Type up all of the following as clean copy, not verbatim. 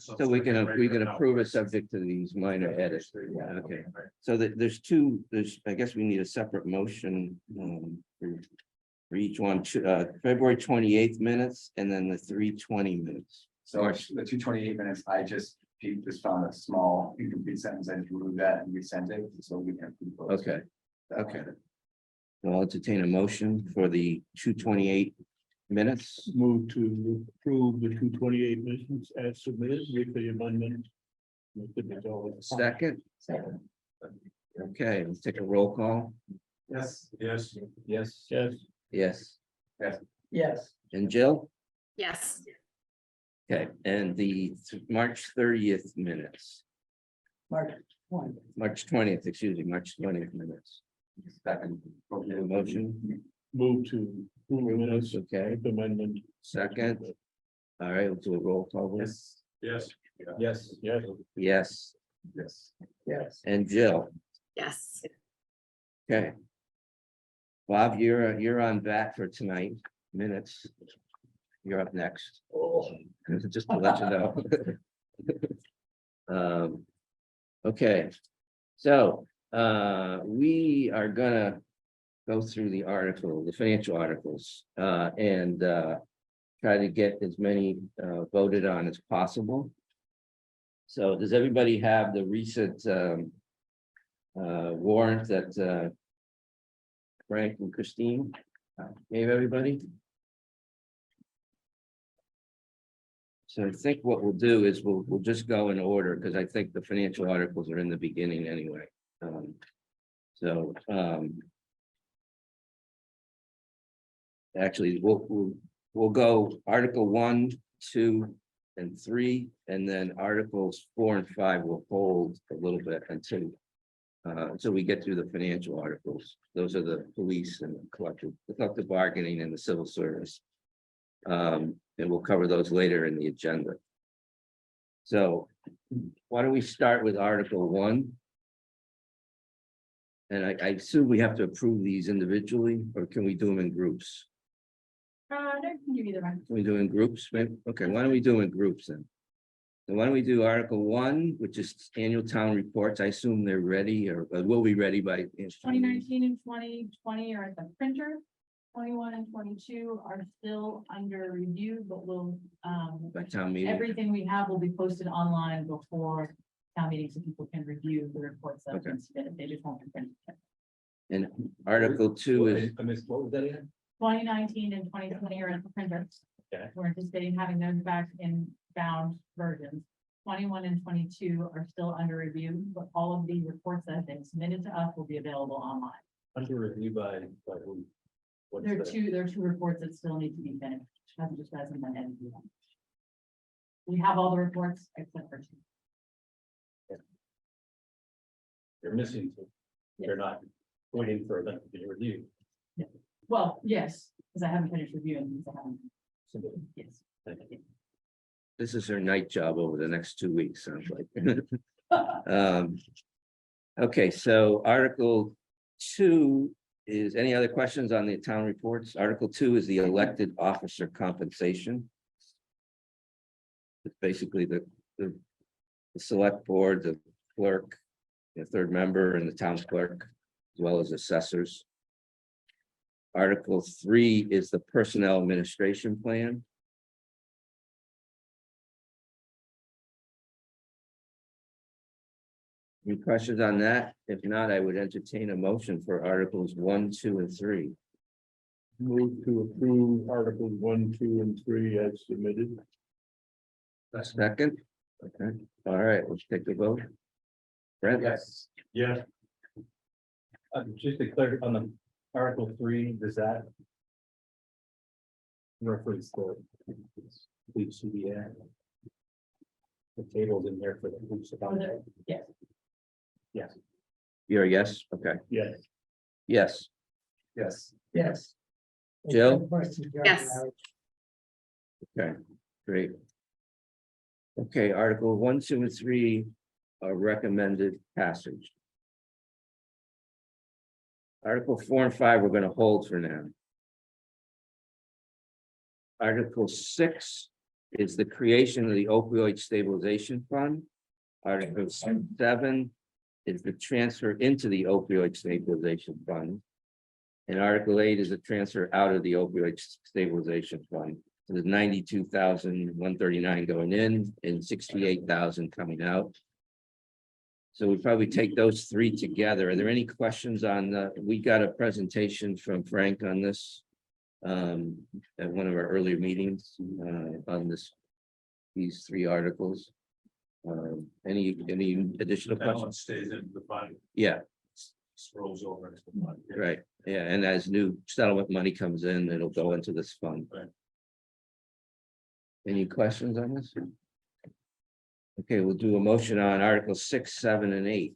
So we can approve it subject to these minor edits. Yeah, okay. So there's I guess we need a separate motion for each one, February 28th minutes and then the 320 minutes. So the 228 minutes, I just found a small incomplete sentence. I just removed that and resent it so we can. Okay. Okay. So I'll entertain a motion for the 228 minutes. Move to approve the 228 minutes as submitted with the amendment. Second. Okay, let's take a roll call. Yes. Yes. Yes. Yes. Yes. Yes. And Jill? Yes. Okay, and the March 30th minutes, Mark, one. March 20th, excuse me, March 20th minutes. Second. Need a motion, Move to approve the minutes okay, with amendment. second. All right, we'll do a roll call. Please. Yes. Yes. Yes. Yes, Yes. Yes. and Jill, Yes. okay. Bob, you're on bat for tonight, minutes. You're up next. Oh. Just to let you know. Okay, so we are gonna go through the financial articles, and try to get as many voted on as possible. So does everybody have the recent warrant that Frank and Christine gave everybody? So I think what we'll do is we'll just go in order, because I think the financial articles are in the beginning anyway. Actually, we'll go Article 1, 2, and 3, and then Articles 4 and 5 will hold a little bit until we get through the financial articles. Those are the police and collective bargaining and the civil service. And we'll cover those later in the agenda. So why don't we start with Article 1? And I assume we have to approve these individually, or can we do them in groups? No, I can give you the one. Can we do in groups? Maybe? Okay, why don't we do in groups then? So why don't we do Article 1, which is annual town reports? I assume they're ready or will be ready by 2019 and 2020 are at the printer. 21 and 22 are still under review, but we'll, by town meeting. everything we have will be posted online before town meeting, so people can review the reports that have been submitted. They just won't be printed. And Article 2 is, I missed, what was that again? 2019 and 2020 are at the printer. Okay. We're anticipating having those back in bound versions. 21 and 22 are still under review, but all of the reports that have been submitted to us will be available online. Under review by who? What's There are the- two reports that still need to be finished. Hasn't just hasn't been edited. We have all the reports except for two. They're missing two. They're not waiting for them to be reviewed. Well, yes, because I haven't finished reviewing these. I haven't. Yes. this is her night job over the next 2 weeks, sounds like. Okay, so Article 2 is, any other questions on the town reports? Article 2 is the elected officer compensation. It's basically the select board, the clerk, the third member, and the town clerk, as well as assessors. Article 3 is the personnel administration plan. Any questions on that? If not, I would entertain a motion for Articles 1, 2, and 3. Move to approve Articles 1, 2, and 3 as submitted. Second, okay, all right, let's take the vote. Brent? Yes. Yeah. Just to clear on the Article 3, does that reference the police CBA? The tables in there for the police department? Yes. Yes. You're a yes, okay, Yes. yes, Yes. Yes. Jill? Questions, John? Yes. okay, great. Okay, Article 1, 2, and 3 are recommended passage. Article 4 and 5, we're going to hold for now. Article 6 is the creation of the opioid stabilization fund. Article 7 is the transfer into the opioid stabilization fund. And Article 8 is a transfer out of the opioid stabilization fund. So there's 92,139 going in and 68,000 coming out. So we probably take those three together. Are there any questions on we got a presentation from Frank on this at one of our earlier meetings on these three articles. Any additional questions? Balance stays in the fund, Yeah, scrolls over into the fund. right. Yeah, and as new settlement money comes in, it'll go into this fund. Right. Any questions on this? Okay, we'll do a motion on Articles 6, 7, and 8.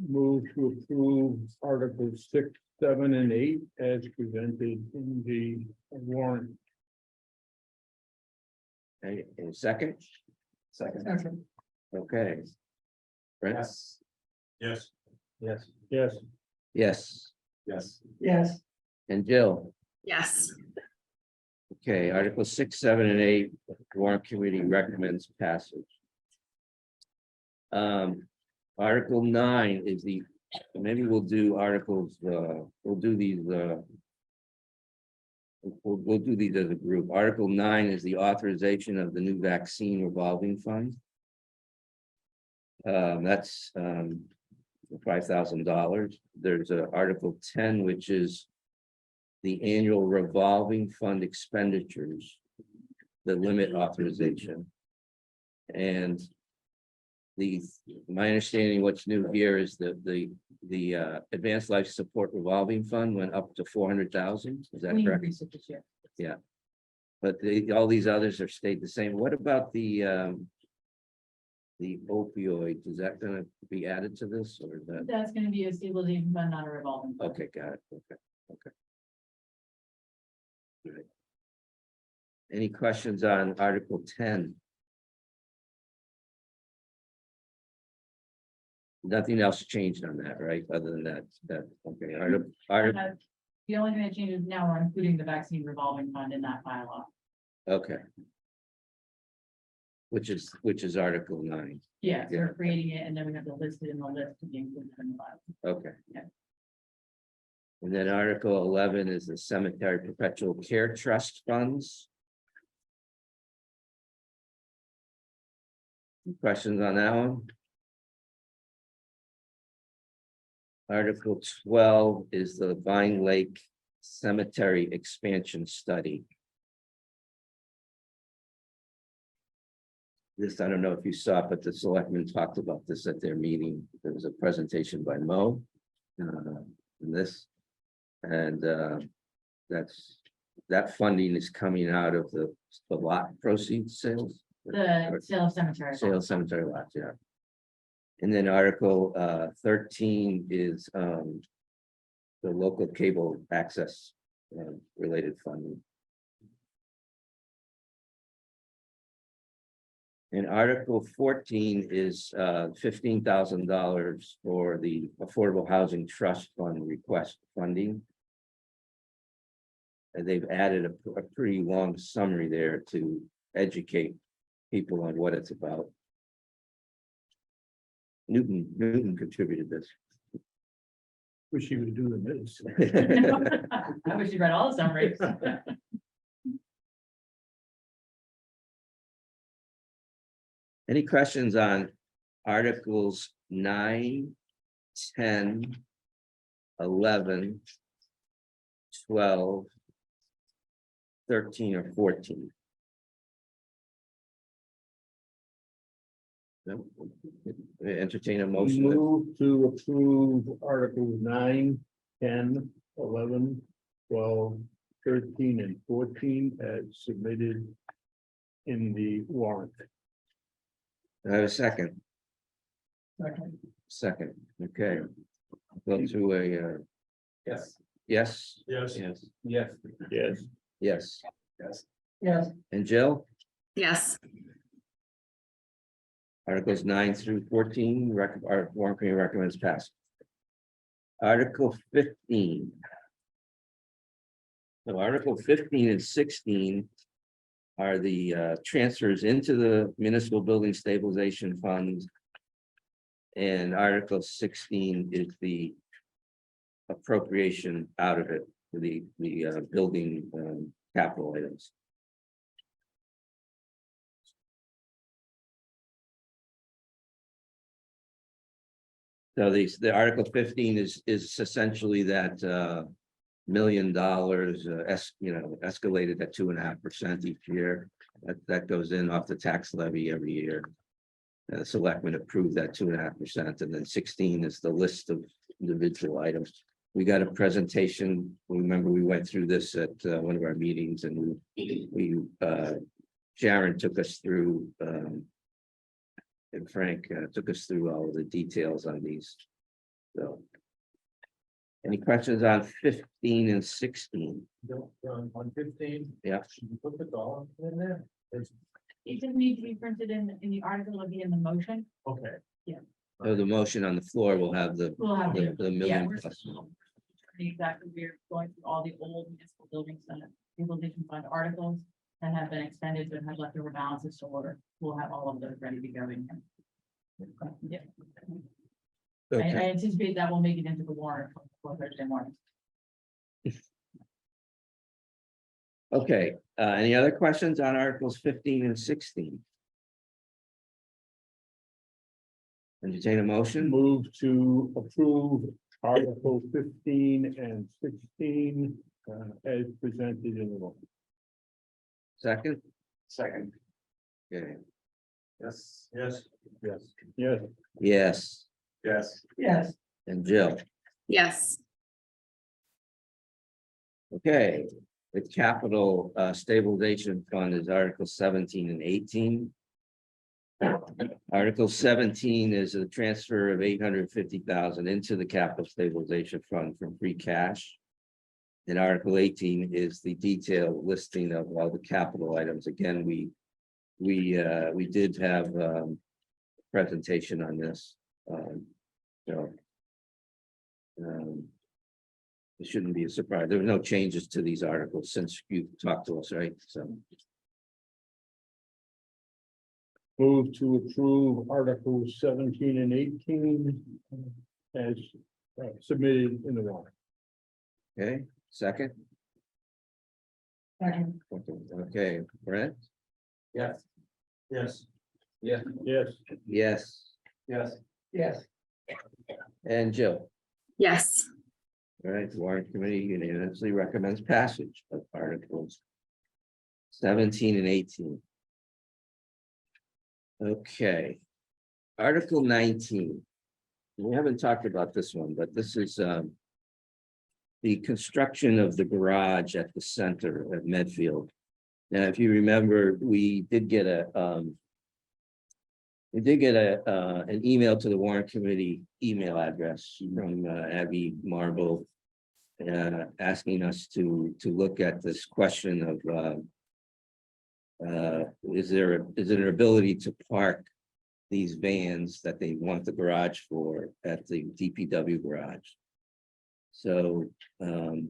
Move to approve Articles 6, 7, and 8 as presented in the warrant. Okay, in a second, Second. okay. Brent? Yes. Yes. Yes. Yes. Yes, Yes. yes, and Jill? Yes. Okay, Articles 6, 7, and 8, Warrant Committee recommends passage. Article 9 is maybe we'll do articles, we'll do these, we'll do these as a group. Article 9 is the authorization of the new vaccine revolving fund. That's $5,000. There's Article 10, which is the annual revolving fund expenditures, the limit authorization. And my understanding, what's new here is that the advanced life support revolving fund went up to 400,000. Is that We correct? increased it this year. But all these others are stayed the same. What about the opioid? Is that gonna be added to this or is that? That's gonna be a stabilization fund, not a revolving. fund. Okay, got it. Okay. Good. Any questions on Article 10? Nothing else changed on that, right? Other than that, okay. The only thing that changes now, we're including the vaccine revolving fund in that bylaw. Okay. Which is Article 9. Yeah, so we're creating it and then we have to list it in the list to be included in the bylaw. Okay. Yeah. And then Article 11 is the Cemetery Perpetual Care Trust funds. Questions on that one? Article 12 is the Vine Lake Cemetery Expansion Study. This, I don't know if you saw it, but the selectmen talked about this at their meeting. There was a presentation by Mo. In this. And that funding is coming out of the lot proceeds sales. The sale of cemetery. Sale of cemetery lots, yeah. And then Article 13 is the local cable access related funding. And Article 14 is $15,000 for the Affordable Housing Trust Fund request funding. And they've added a pretty long summary there to educate people on what it's about. Newton contributed this. Wish he would do the minutes. I wish you read all the summaries. Any questions on Articles 9, 10, 11, 12, 13, or 14? No? Entertain a motion. Move to approve Articles 9, 10, 11, 12, 13, and 14 as submitted in the warrant. I have a second. second, Second, okay. Go to a Yes. yes, Yes. yes, Yes. Yes. yes. Yes. yes, And Jill? Yes. Articles 9 through 14, our warrant committee recommends pass. Article 15. So Article 15 and 16 are the transfers into the municipal building stabilization fund. And Article 16 is the appropriation out of it for the building capital items. So the Article 15 is essentially that $1 million escalated at 2.5% each year. That goes in off the tax levy every year. The selectmen approved that 2.5%, and then 16 is the list of individual items. We got a presentation. Remember, we went through this at one of our meetings, and we Sharon took us through and Frank took us through all of the details on these. So, any questions on 15 and 16? On 15. Yeah. Should we put the dollar in there? It doesn't need to be printed in the article, it'll be in the motion. Okay. So the motion on the floor will have the We'll have the yeah, million we're plus. exactly, we're going through all the old municipal buildings and stabilization fund articles that have been expended but have leftover balances to order. We'll have all of those ready to go in. Yeah. I Okay, anticipate that will make it into the warrant for Thursday morning. okay, any other questions on Articles 15 and 16? Entertain a motion, Move to approve Article 15 and 16 as presented in the law. second, Second, okay, yes. Yes. Yes. yes, Yes. Yes. and Jill, Yes. okay. The capital stabilization fund is Article 17 and 18. Article 17 is a transfer of $850,000 into the capital stabilization fund from free cash. And Article 18 is the detailed listing of all the capital items. Again, we did have presentation on this. So it shouldn't be a surprise. There were no changes to these articles since you talked to us, right? So Move to approve Articles 17 and 18 as submitted in the warrant. okay, second, Second. okay, Brent, Yes. Yes. Yes. yes, Yes. Yes. and Jill. Yes. All right, the Warrant Committee unanimously recommends passage of Articles 17 and 18. Okay. Article 19. We haven't talked about this one, but this is the construction of the garage at the center of Medfield. Now, if you remember, we did get an email to the Warrant Committee email address from Abby Marble, asking us to look at this question of is there an ability to park these vans that they want the garage for at the DPW garage? So does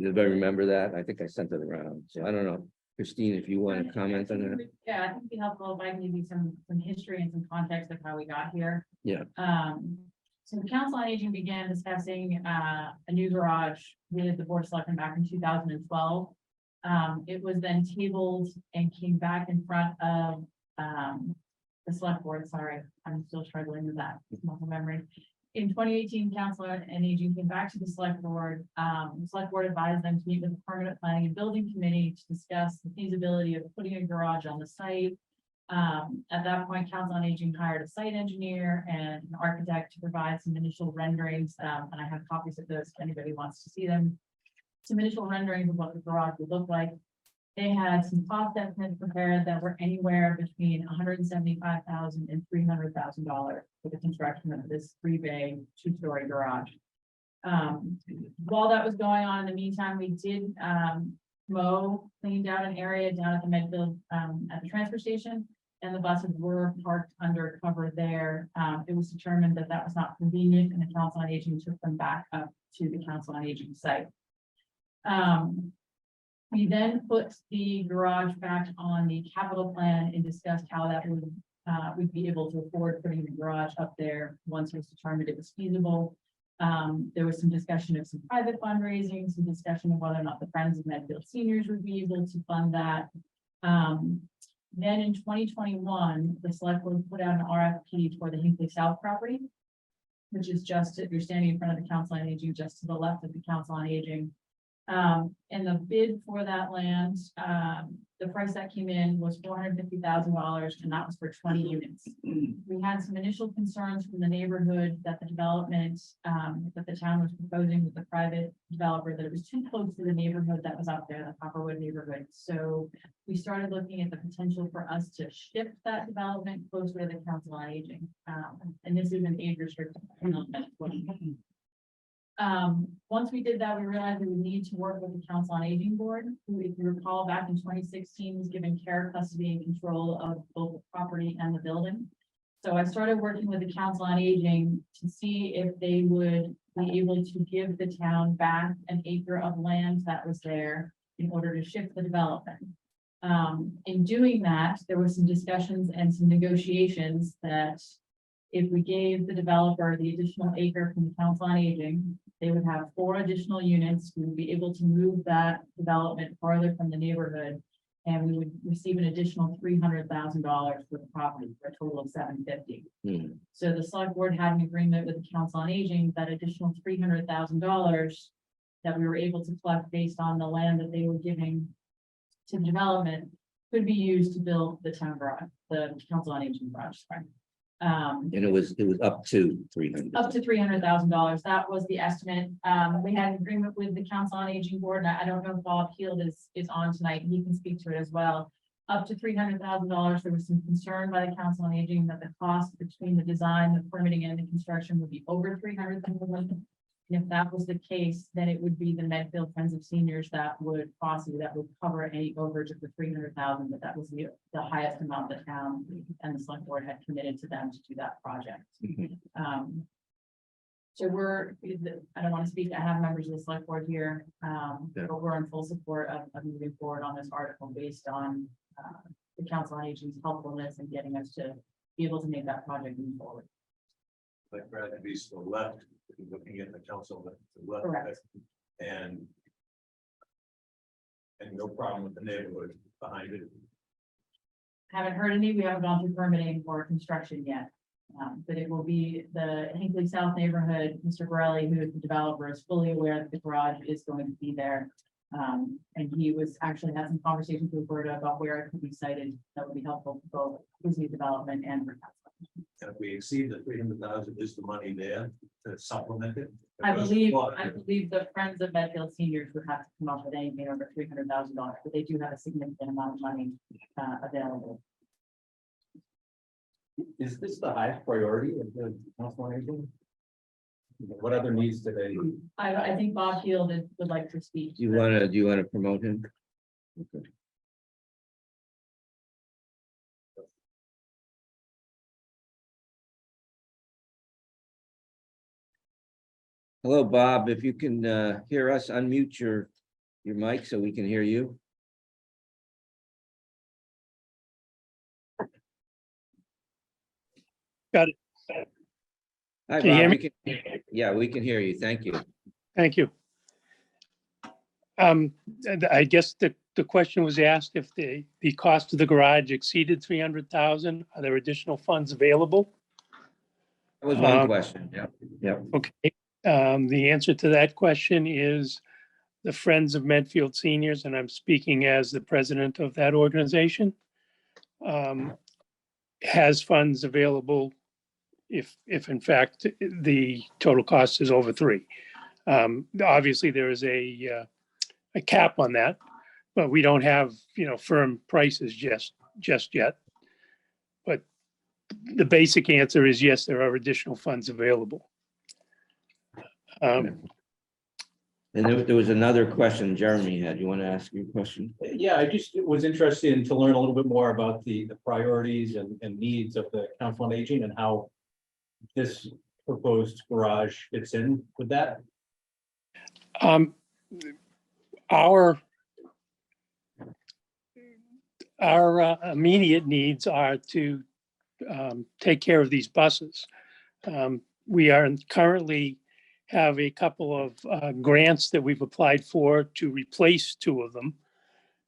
everybody remember that? I think I sent it around, so I don't know. Christine, if you want to comment on that. Yeah, I think it'd be helpful if I can give you some history and some context of how we got here. Yeah. So the Council on Aging began discussing a new garage with the Board of Selectmen back in 2012. It was then tabled and came back in front of the Select Board. Sorry, I'm still struggling with that muscle memory. In 2018, Council on Aging came back to the Select Board. The Select Board advised them to meet with the Permanent Planning and Building Committee to discuss the feasibility of putting a garage on the site. At that point, Council on Aging hired a site engineer and an architect to provide some initial renderings, and I have copies of those if anybody wants to see them. Some initial renderings of what the garage would look like. They had some cost estimates prepared that were anywhere between $175,000 and $300,000 for the construction of this 3-bay, 2-story garage. While that was going on, in the meantime, we did cleaned out an area down at the Medfield at the transfer station, and the buses were parked under cover there. It was determined that that was not convenient, and the Council on Aging took them back up to the Council on Aging site. We then put the garage back on the capital plan and discussed how that would, we'd be able to afford putting the garage up there once it was determined it was feasible. There was some discussion of some private fundraising, some discussion of whether or not the Friends of Medfield Seniors would be able to fund that. Then in 2021, the select board put out an RFP for the Hinkley South property, which is just, if you're standing in front of the Council on Aging, just to the left of the Council on Aging. And the bid for that land, the price that came in was $450,000, and that was for 20 units. We had some initial concerns from the neighborhood that the development, that the town was proposing with the private developer, that it was too close to the neighborhood that was out there, the Copperwood neighborhood. So we started looking at the potential for us to shift that development closer to the Council on Aging. And this is an age restricted development. Once we did that, we realized we would need to work with the Council on Aging Board, who, if you recall, back in 2016 was given care, custody, and control of both the property and the building. So I started working with the Council on Aging to see if they would be able to give the town back an acre of land that was there in order to shift the development. In doing that, there were some discussions and some negotiations that if we gave the developer the additional acre from the Council on Aging, they would have 4 additional units. We would be able to move that development farther from the neighborhood, and we would receive an additional $300,000 for the property for a total of $750,000. So the select board had an agreement with the Council on Aging that additional $300,000 that we were able to collect based on the land that they were giving to development could be used to build the town garage, the Council on Aging garage. Sorry. And it was up to 300. Up to $300,000. That was the estimate. We had an agreement with the Council on Aging Board, and I don't know if Bob Heald is on tonight. He can speak to it as well. Up to $300,000. There was some concern by the Council on Aging that the cost between the design, the permitting, and the construction would be over $300,000. And if that was the case, then it would be the Medfield Friends of Seniors that would cover any overage of the $300,000, but that was the highest amount the town and the select board had committed to them to do that project. So I don't want to speak, I have members of the select board here, but we're in full support of moving forward on this article based on the Council on Aging's helpfulness in getting us to be able to make that project move forward. Like Brad, to be to the left, looking at the council, to the left. Correct. And no problem with the neighborhood behind it. Haven't heard any, we haven't gone through permitting for construction yet. But it will be the Hinkley South neighborhood. Mr. Borelli, who is the developer, is fully aware that the garage is going to be there. And he was actually had some conversations with Roberta about where it could be sited that would be helpful for both Disney development and for council. And if we exceed the 300,000, is the money there to supplement it? I believe the Friends of Medfield Seniors would have to come up with anything over $300,000, but they do have a significant amount of money available. Is this the highest priority of the council on aging? What other needs do they? I think Bob Heald would like to speak. Do you want to promote him? Okay. Hello, Bob. If you can hear us, unmute your mic so we can hear you. Got it. Hi, Can you hear Bob. Yeah, we can hear you. Thank you. Thank you. I guess the question was asked if the cost of the garage exceeded 300,000, are there additional funds available? That was one question. Yeah. Okay, the answer to that question is the Friends of Medfield Seniors, and I'm speaking as the president of that organization, has funds available if in fact the total cost is over 3. Obviously, there is a cap on that, but we don't have, firm prices just yet. But the basic answer is yes, there are additional funds available. And there was another question Jeremy had. You want to ask your question? Yeah, I just was interested to learn a little bit more about the priorities and needs of the council on aging and how this proposed garage fits in with that. Our our immediate needs are to take care of these buses. We are currently have a couple of grants that we've applied for to replace two of them.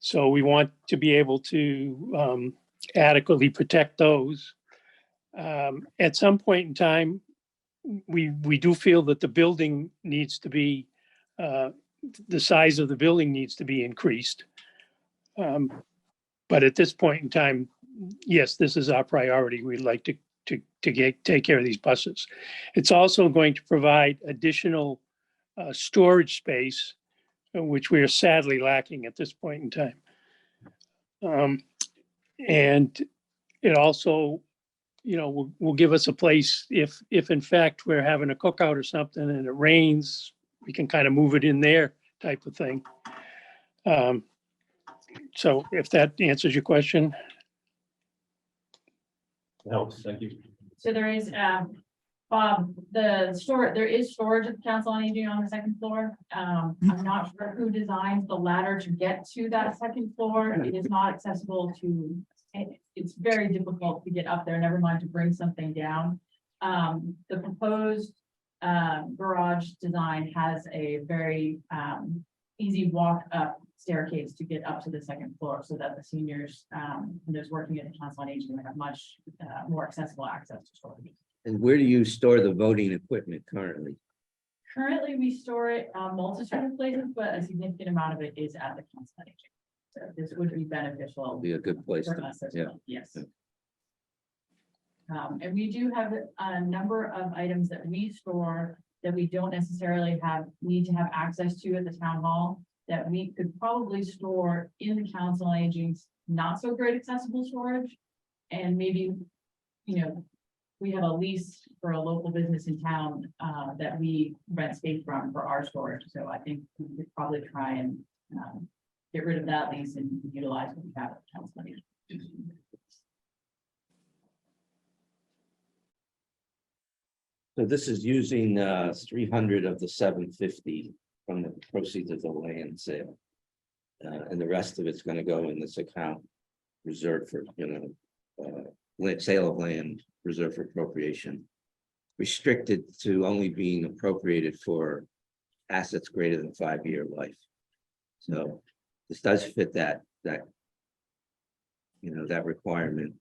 So we want to be able to adequately protect those. At some point in time, we do feel that the building needs to be, the size of the building needs to be increased. But at this point in time, yes, this is our priority. We'd like to take care of these buses. It's also going to provide additional storage space, which we are sadly lacking at this point in time. And it also, will give us a place if in fact we're having a cookout or something and it rains, we can kind of move it in there type of thing. So if that answers your question. Helps, thank you. So there is, Bob, there is storage at the Council on Aging on the second floor. I'm not sure who designs the ladder to get to that second floor. It is not accessible to, it's very difficult to get up there, never mind to bring something down. The proposed garage design has a very easy walk up staircase to get up to the second floor so that the seniors, those working at the Council on Aging have much more accessible access to storage. And where do you store the voting equipment currently? Currently, we store it multitude of places, but a significant amount of it is at the Council on Aging. So this would be beneficial Be a good place for to, us as yeah. well, yes. And we do have a number of items that we store that we don't necessarily need to have access to at the town hall, that we could probably store in the Council on Aging's not so great accessible storage. And maybe, we have a lease for a local business in town that we rent space from for our storage. So I think we could probably try and get rid of that lease and utilize what we have at the Council on Aging. So this is using 300 of the 750 from the proceeds of the land sale. And the rest of it's gonna go in this account reserved for, sale of land, reserved for appropriation. Restricted to only being appropriated for assets greater than 5-year life. So this does fit that requirement.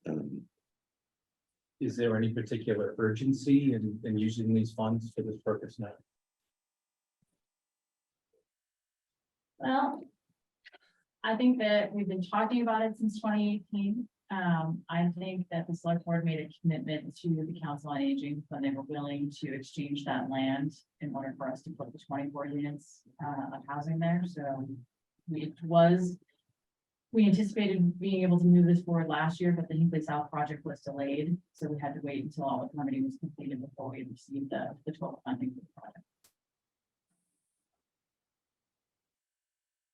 Is there any particular urgency in using these funds for this purpose now? Well, I think that we've been talking about it since 2018. I think that the select board made a commitment to the Council on Aging when they were willing to exchange that land in order for us to put the 24 units of housing there. So we anticipated being able to move this forward last year, but the Hinkley South project was delayed. So we had to wait until all the permitting was completed before we received the total funding for the project.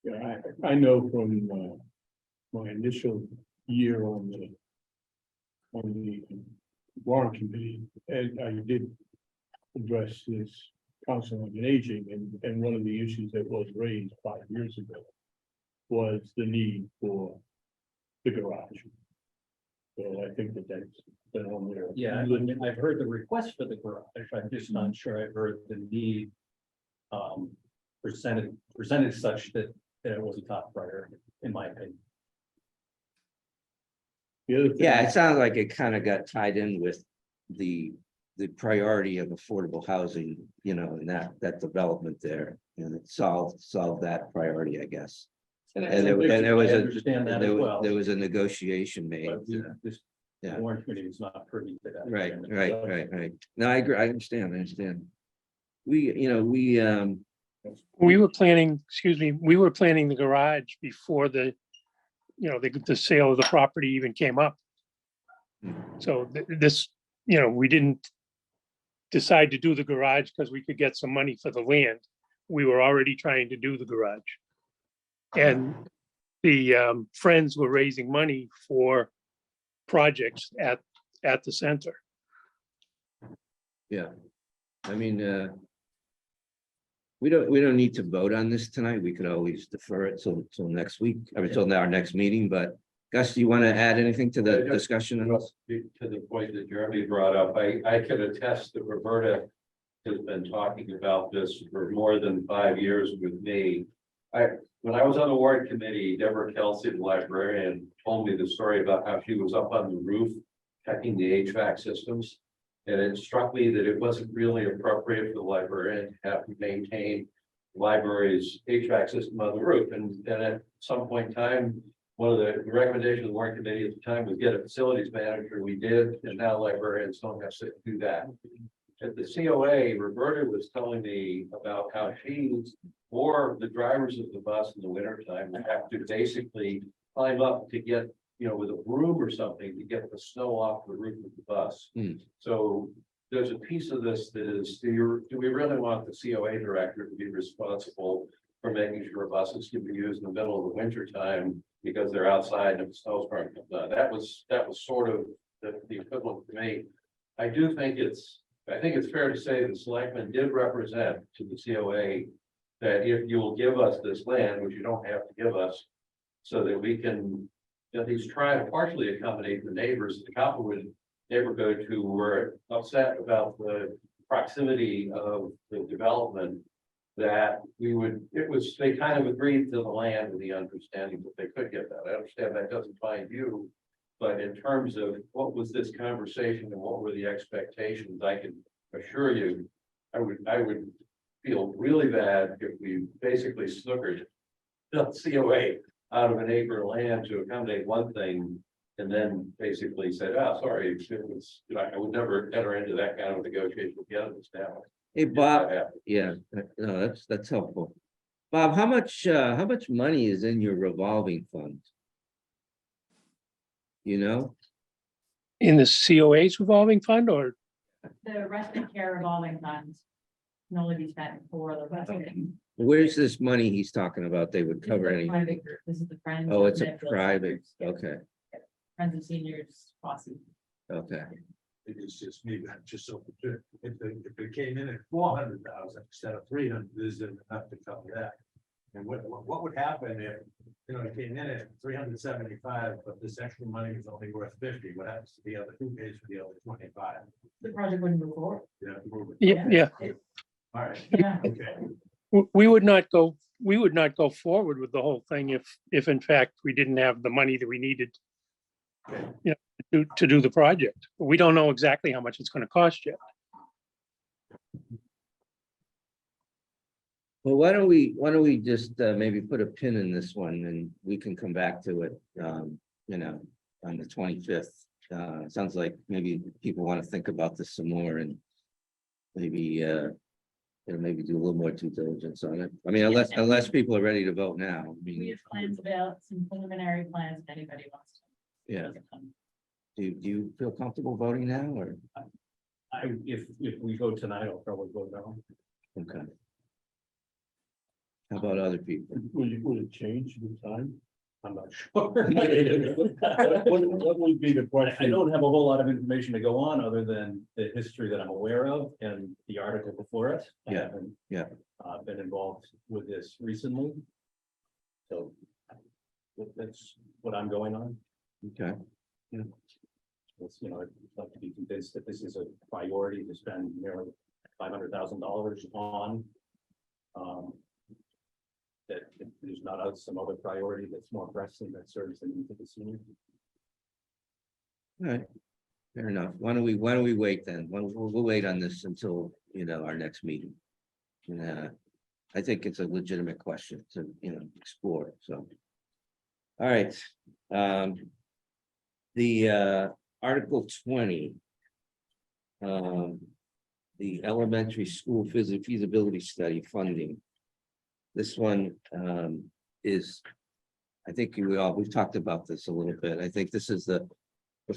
Yeah, I know from my initial year on the Warrant Committee, and I did address this Council on Aging, and one of the issues that was raised 5 years ago was the need for the garage. So I think that's been on there. Yeah, I mean, I've heard the request for the garage. I'm just not sure I've heard the need presented such that it was a top priority, in my opinion. The other thing, Yeah, it sounds like it kind of got tied in with the priority of affordable housing, and that development there, and it solved that priority, I guess. And there was I understand that as well. there was a negotiation made. But this yeah. Warrant Committee is not privy to that. Right. No, I agree. I understand. We were planning the garage before the sale of the property even came up. So this, we didn't decide to do the garage because we could get some money for the land. We were already trying to do the garage. And the Friends were raising money for projects at the center. Yeah, I mean, we don't need to vote on this tonight. We could always defer it till next week, or till our next meeting, but Gus, do you want to add anything to the Yeah, just- discussion? on this? To the point that Jeremy brought up, I can attest that Roberta has been talking about this for more than 5 years with me. When I was on the Warrant Committee, Deborah Kelsey, the librarian, told me the story about how she was up on the roof checking the HVAC systems. And it struck me that it wasn't really appropriate for the librarian to have to maintain the library's HVAC system on the roof. And at some point in time, one of the recommendations of the Warrant Committee at the time was get a facilities manager. We did, and now librarians don't have to do that. At the COA, Roberta was telling me about how she's, or the drivers of the bus in the wintertime would have to basically climb up to get, with a broom or something to get the snow off the roof of the bus. Hmm. So there's a piece of this that is, do we really want the COA director to be responsible for making sure buses can be used in the middle of the winter time because they're outside and the snowstorm comes on? That was sort of the equivalent to me. I think it's fair to say the selectmen did represent to the COA that if you will give us this land, which you don't have to give us, so that we can at least try to partially accommodate the neighbors in the Copperwood neighborhood who were upset about the proximity of the development, that they kind of agreed to the land with the understanding that they could get that. I understand that doesn't bind you, but in terms of what was this conversation and what were the expectations, I can assure you, I would feel really bad if we basically snookered the COA out of an acre of land to accommodate one thing, and then basically said, sorry, I would never enter into that kind of negotiation with the others now. Hey, Bob, yeah, no, that's helpful. Bob, how much money is in your revolving fund? In the COA's revolving fund, or The respite care revolving funds can only be spent for the respite. Where's this money he's talking about? They would cover This is a any, private group. This is the Friends. oh, of it's a Medfield private, Seniors. okay, Friends of Seniors, Fossey. okay. It's just me, just so, if it came in at 400,000 instead of 300, is it enough to cover that? And what would happen if, it came in at 375, but this extra money is only worth 50? What happens to the other, who pays for the other 25? The project wouldn't move forward. Yeah, move it. yeah, All right, Yeah. okay. we would not go forward with the whole thing if in fact we didn't have the money that we needed. To do the project. We don't know exactly how much it's going to cost yet. Well, why don't we just maybe put a pin in this one and we can come back to it, on the 25th. Sounds like maybe people want to think about this some more and maybe, maybe do a little more due diligence on it. I mean, unless people are ready to vote now. I We mean, have plans about some preliminary plans if anybody wants to. yeah. Do you feel comfortable voting now or? If we go tonight, I'll probably go down. Okay. How about other people? Would it change the time? I'm not sure. What would be the I question? don't have a whole lot of information to go on other than the history that I'm aware of and the article before it. I Yeah, haven't, yeah. Been involved with this recently. So that's what I'm going on. Okay, It's, I'd like to be convinced that this is a priority to spend nearly $500,000 on. That there's not some other priority that's more pressing that serves the needs of the senior. all right. Fair enough. Why don't we wait then? We'll wait on this until, our next meeting. I think it's a legitimate question to, explore, so. All right. The Article 20. The elementary school feasibility study funding. This one is, I think we've talked about this a little bit. I think this is the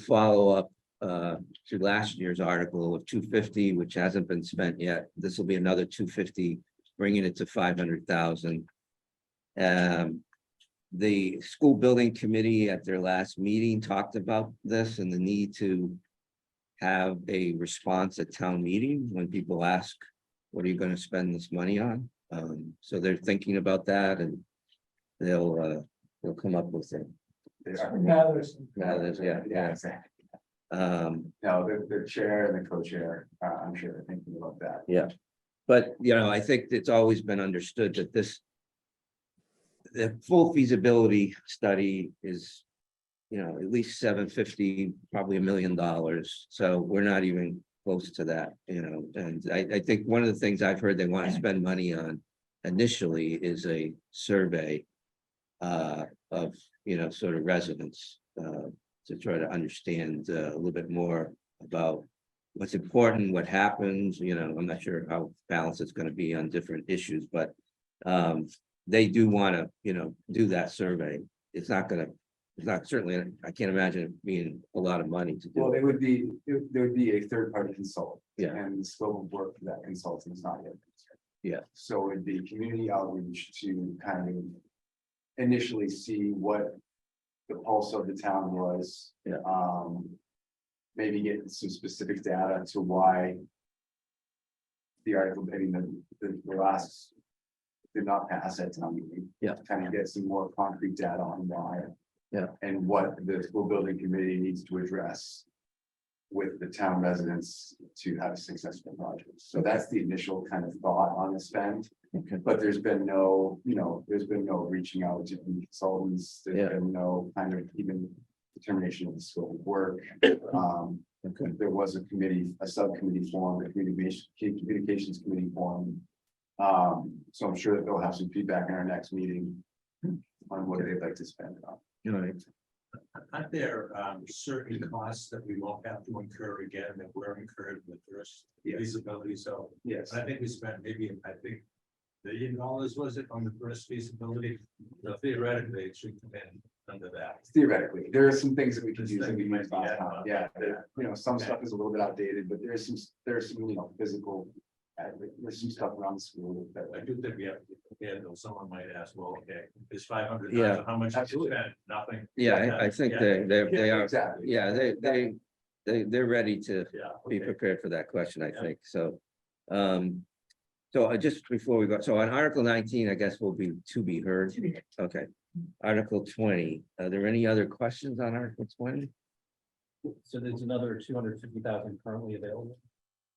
follow-up to last year's article of 250, which hasn't been spent yet. This will be another 250, bringing it to 500,000. The school building committee at their last meeting talked about this and the need to have a response at town meeting when people ask, what are you going to spend this money on? So they're thinking about that and they'll come up with They are. Now there's. Yeah. Exactly. Um, No, the chair and the co-chair, I'm sure they're thinking about that. yeah, but I think it's always been understood that the full feasibility study is, at least $750, probably $1 million. So we're not even close to that, and I think one of the things I've heard they want to spend money on initially is a survey of, sort of residents, to try to understand a little bit more about what's important, what happens, I'm not sure how balanced it's going to be on different issues, but they do want to, do that survey. It's not certainly, I can't imagine it being a lot of money to Well, do. there would be a third-party consultant. Yeah. And the scope of work for that consultant is not yet. Yeah. So it'd be community outreach to kind of initially see what the pulse of the town was. Yeah. Maybe get some specific data to why the article, I mean, the last did not pass at town meeting. Yeah. Kind of get some more concrete data on why. Yeah. And what the school building committee needs to address with the town residents to have a successful project. So that's the initial kind of thought on the spend. Okay. But there's been no, there's been no reaching out to the consultants. Yeah. There's been no kind of even determination of the scope of work. Okay. There was a subcommittee formed, a communications committee formed. So I'm sure that they'll have some feedback in our next meeting on what they'd like to spend on. All right. Aren't there certain costs that we won't have to incur again that were incurred in the first feasibility? So Yes. I think we spent maybe, $1 billion, was it, on the first feasibility? So theoretically, it should come in under that. Theoretically, there are some things that we can This use. thing We might use be last added time. on. Yeah, some stuff is a little bit outdated, but there's some, physical. There's some stuff around the school that I do think we have to be prepared, though someone might ask, well, okay, it's 500, Yeah. how much did you Absolutely. spend? Nothing. Yeah, I think they are, exactly. yeah, they're ready to Yeah. be okay. prepared for that question, I Yeah. think, so. So just before we go, so on Article 19, I guess will be to be heard. Okay. Article 20, are there any other questions on Article 20? So there's another 250,000 currently available.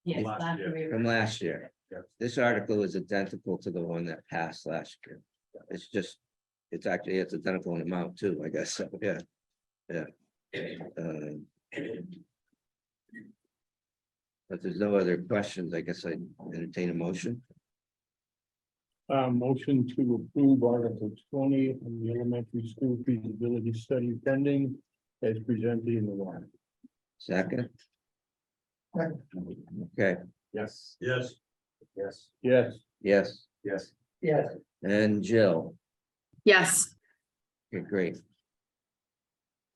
Yes, Last last year. year. From last year. Yeah. This article is identical to the one that passed last year. It's identical in amount too, I guess, so, yeah. Yeah. But there's no other questions, I guess I entertain a motion. Motion to approve Article 20 on the elementary school feasibility study pending as presented in the warrant. Second, Second. okay, Yes. Yes. Yes. Yes, yes, Yes. Yes. and Jill, Yes. okay, great.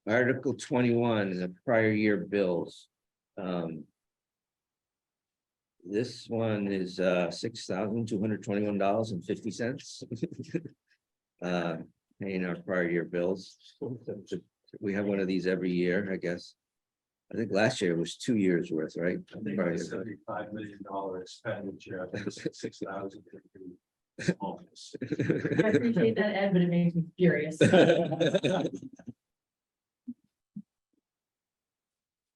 Article 21, the prior year bills. This one is $6,221.50. Paying our prior year bills. We have one of these every year, I guess. I think last year was 2 years worth, right? I think it's $75 million expenditure. I think it's 6,000. Smallness. I appreciate that, Ed, but it makes me furious.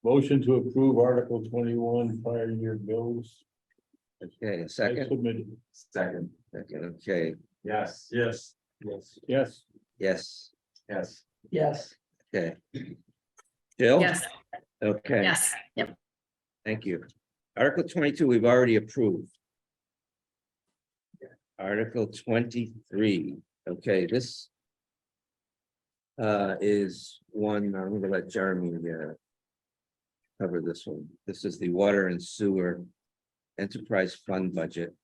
motion to approve Article 21 prior year bills. Okay, a as second, submitted. Second. okay, Yes. Yes. Yes. Yes, yes, Yes. Yes. okay. Jill? Yes. Okay. Yes. Yep. Thank you. Article 22, we've already approved. Article 23, okay, this is one, I'm gonna let Jeremy cover this one. This is the water and sewer enterprise fund budget.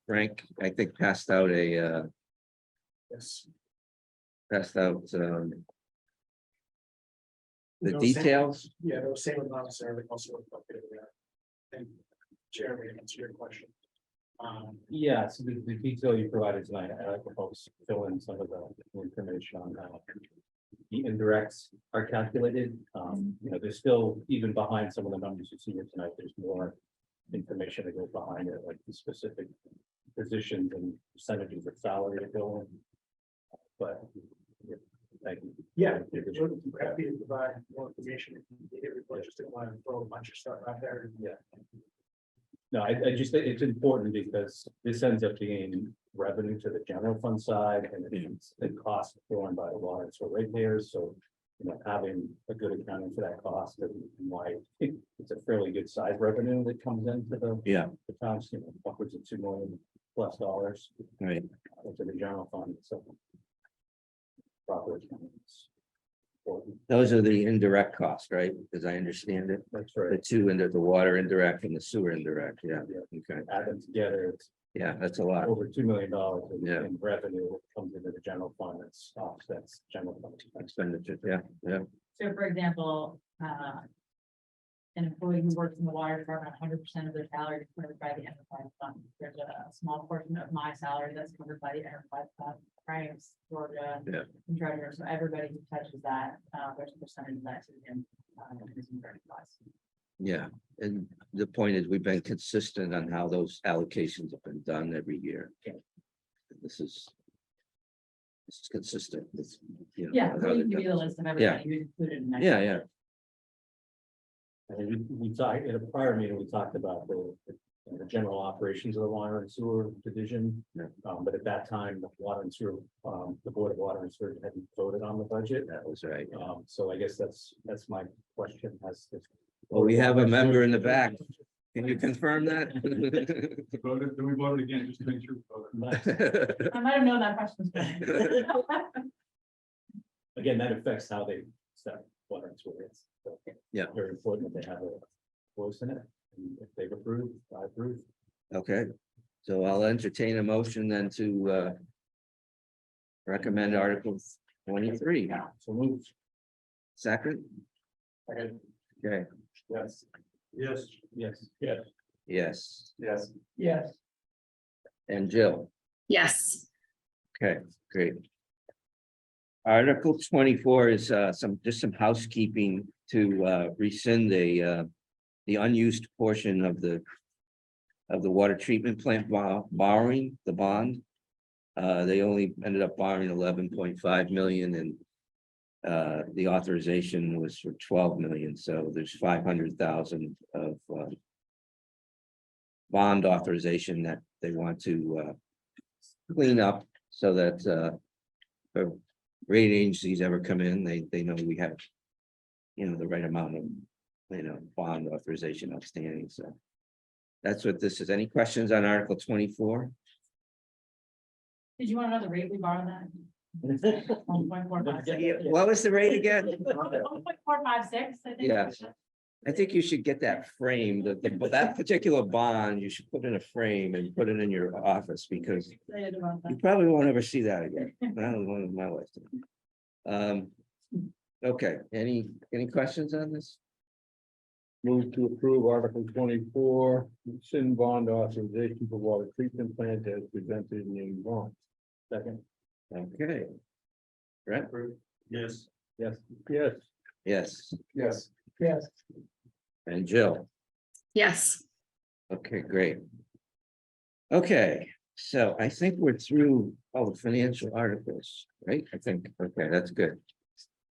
Frank, I think passed out Yes. the No, details. Yeah, those same amounts are also reflected in there. And Jeremy, answer your question. Yeah, so the detail you provided tonight, I like to folks fill in some of the information on how the indirects are calculated. There's still, even behind some of the numbers you see here tonight, there's more information that goes behind it, like the specific positions and percentages of salary that go in. But Thank you. Yeah, we're happy to provide more information. We just didn't want to throw a bunch of stuff out there. Yeah. No, I just think it's important because this ends up being revenue to the general fund side and it's the cost borne by the water and sewer ratepayers, so. You know, having a good accounting for that cost and why I think it's a fairly good size revenue that comes into the. Yeah. The towns, you know, upwards of $2 million plus Right. into the general fund, so. Proper accounting is important. Those are the indirect costs, right? As I understand it, That's the right. two into the water indirect and the sewer indirect. Yeah. Okay. Add them together, it's Yeah, that's a lot. over $2 million Yeah. in revenue that comes into the general fund, that's offsets general fund. Expenditure. Yeah, yeah. So for example, an employee who works in the water department, 100% of their salary is covered by the enterprise fund. There's a small portion of my salary that's covered by the enterprise fund, Frank's, Georgia. Yeah. And treasurer, so everybody who touches that, there's a percentage of that to them. Is enterprise. Yeah, and the point is, we've been consistent on how those allocations have been done every year. This is consistent. It's, you know, Yeah, how we they're can give you the done. list of everybody who's included in that. Yeah, yeah, And we talked, in a prior meeting, we talked about the general operations of the water and sewer division. Yeah. But at that time, the water and sewer, the Board of Water and Sewer hadn't voted on the budget. that was right. So I guess that's my question, has this. Well, we have a member in the back. Can you confirm that? Voted, then we voted again, just to make sure. we voted. I might have known that question. was coming. Again, that affects how they set water and sewer rates. So Yeah. Very important that they have a voice in it. And if they've approved, I approve. Okay, so I'll entertain a motion then to recommend Article 23. So moved. Second? Second. Okay, Yes. Yes. Yes. Yes. yes, Yes. Yes. and Jill, Yes. okay, great. Article 24 is just some housekeeping to rescind the unused portion of the water treatment plant borrowing, the bond. They only ended up borrowing 11.5 million and the authorization was for 12 million, so there's 500,000 of bond authorization that they want to clean up so that if rate agencies ever come in, they know we have, you know, the right amount of, you know, bond authorization outstanding, so that's what this is. Any questions on Article 24? Did you want to know the rate we borrowed that? 1.456. What was the rate again? 1.456, I think. Yeah. I think you should get that framed, that particular bond, you should put in a frame and put it in your office because Excited about that. you probably won't ever see that again. I don't know in my lifetime. Okay, any questions on this? Move to approve Article 24, rescind bond authorization for water treatment plant as presented in the bond. Second. Okay. Brett? Yes. Yes. Yes. Yes, Yes. Yes. and Jill. Yes. Okay, great. Okay, so I think we're through all the financial articles, right? I think, okay, that's good.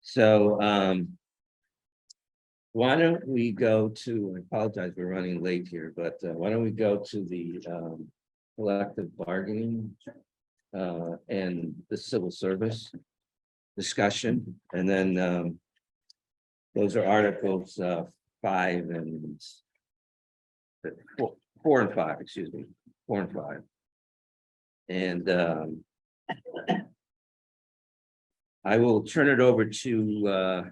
So, why don't we go to, I apologize, we're running late here, but why don't we go to the collective bargaining and the civil service discussion, and then those are articles 5 and 4 and 5, excuse me, 4 and 5. And I will turn it over to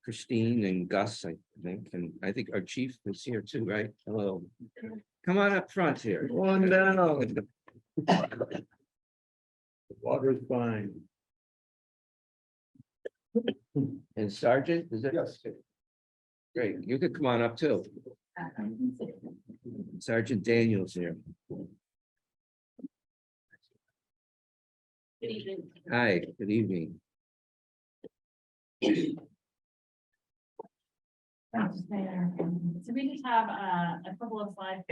Christine and Gus, I think, and I think our chief is here too, right? Hello. Come on up front here. One down. Water is fine. And Sergeant, is it? Yes. Great, you could come on up too. Sergeant Daniels here. Good evening. Hi, good evening. Thanks, Mayor. So we just have a couple of slides.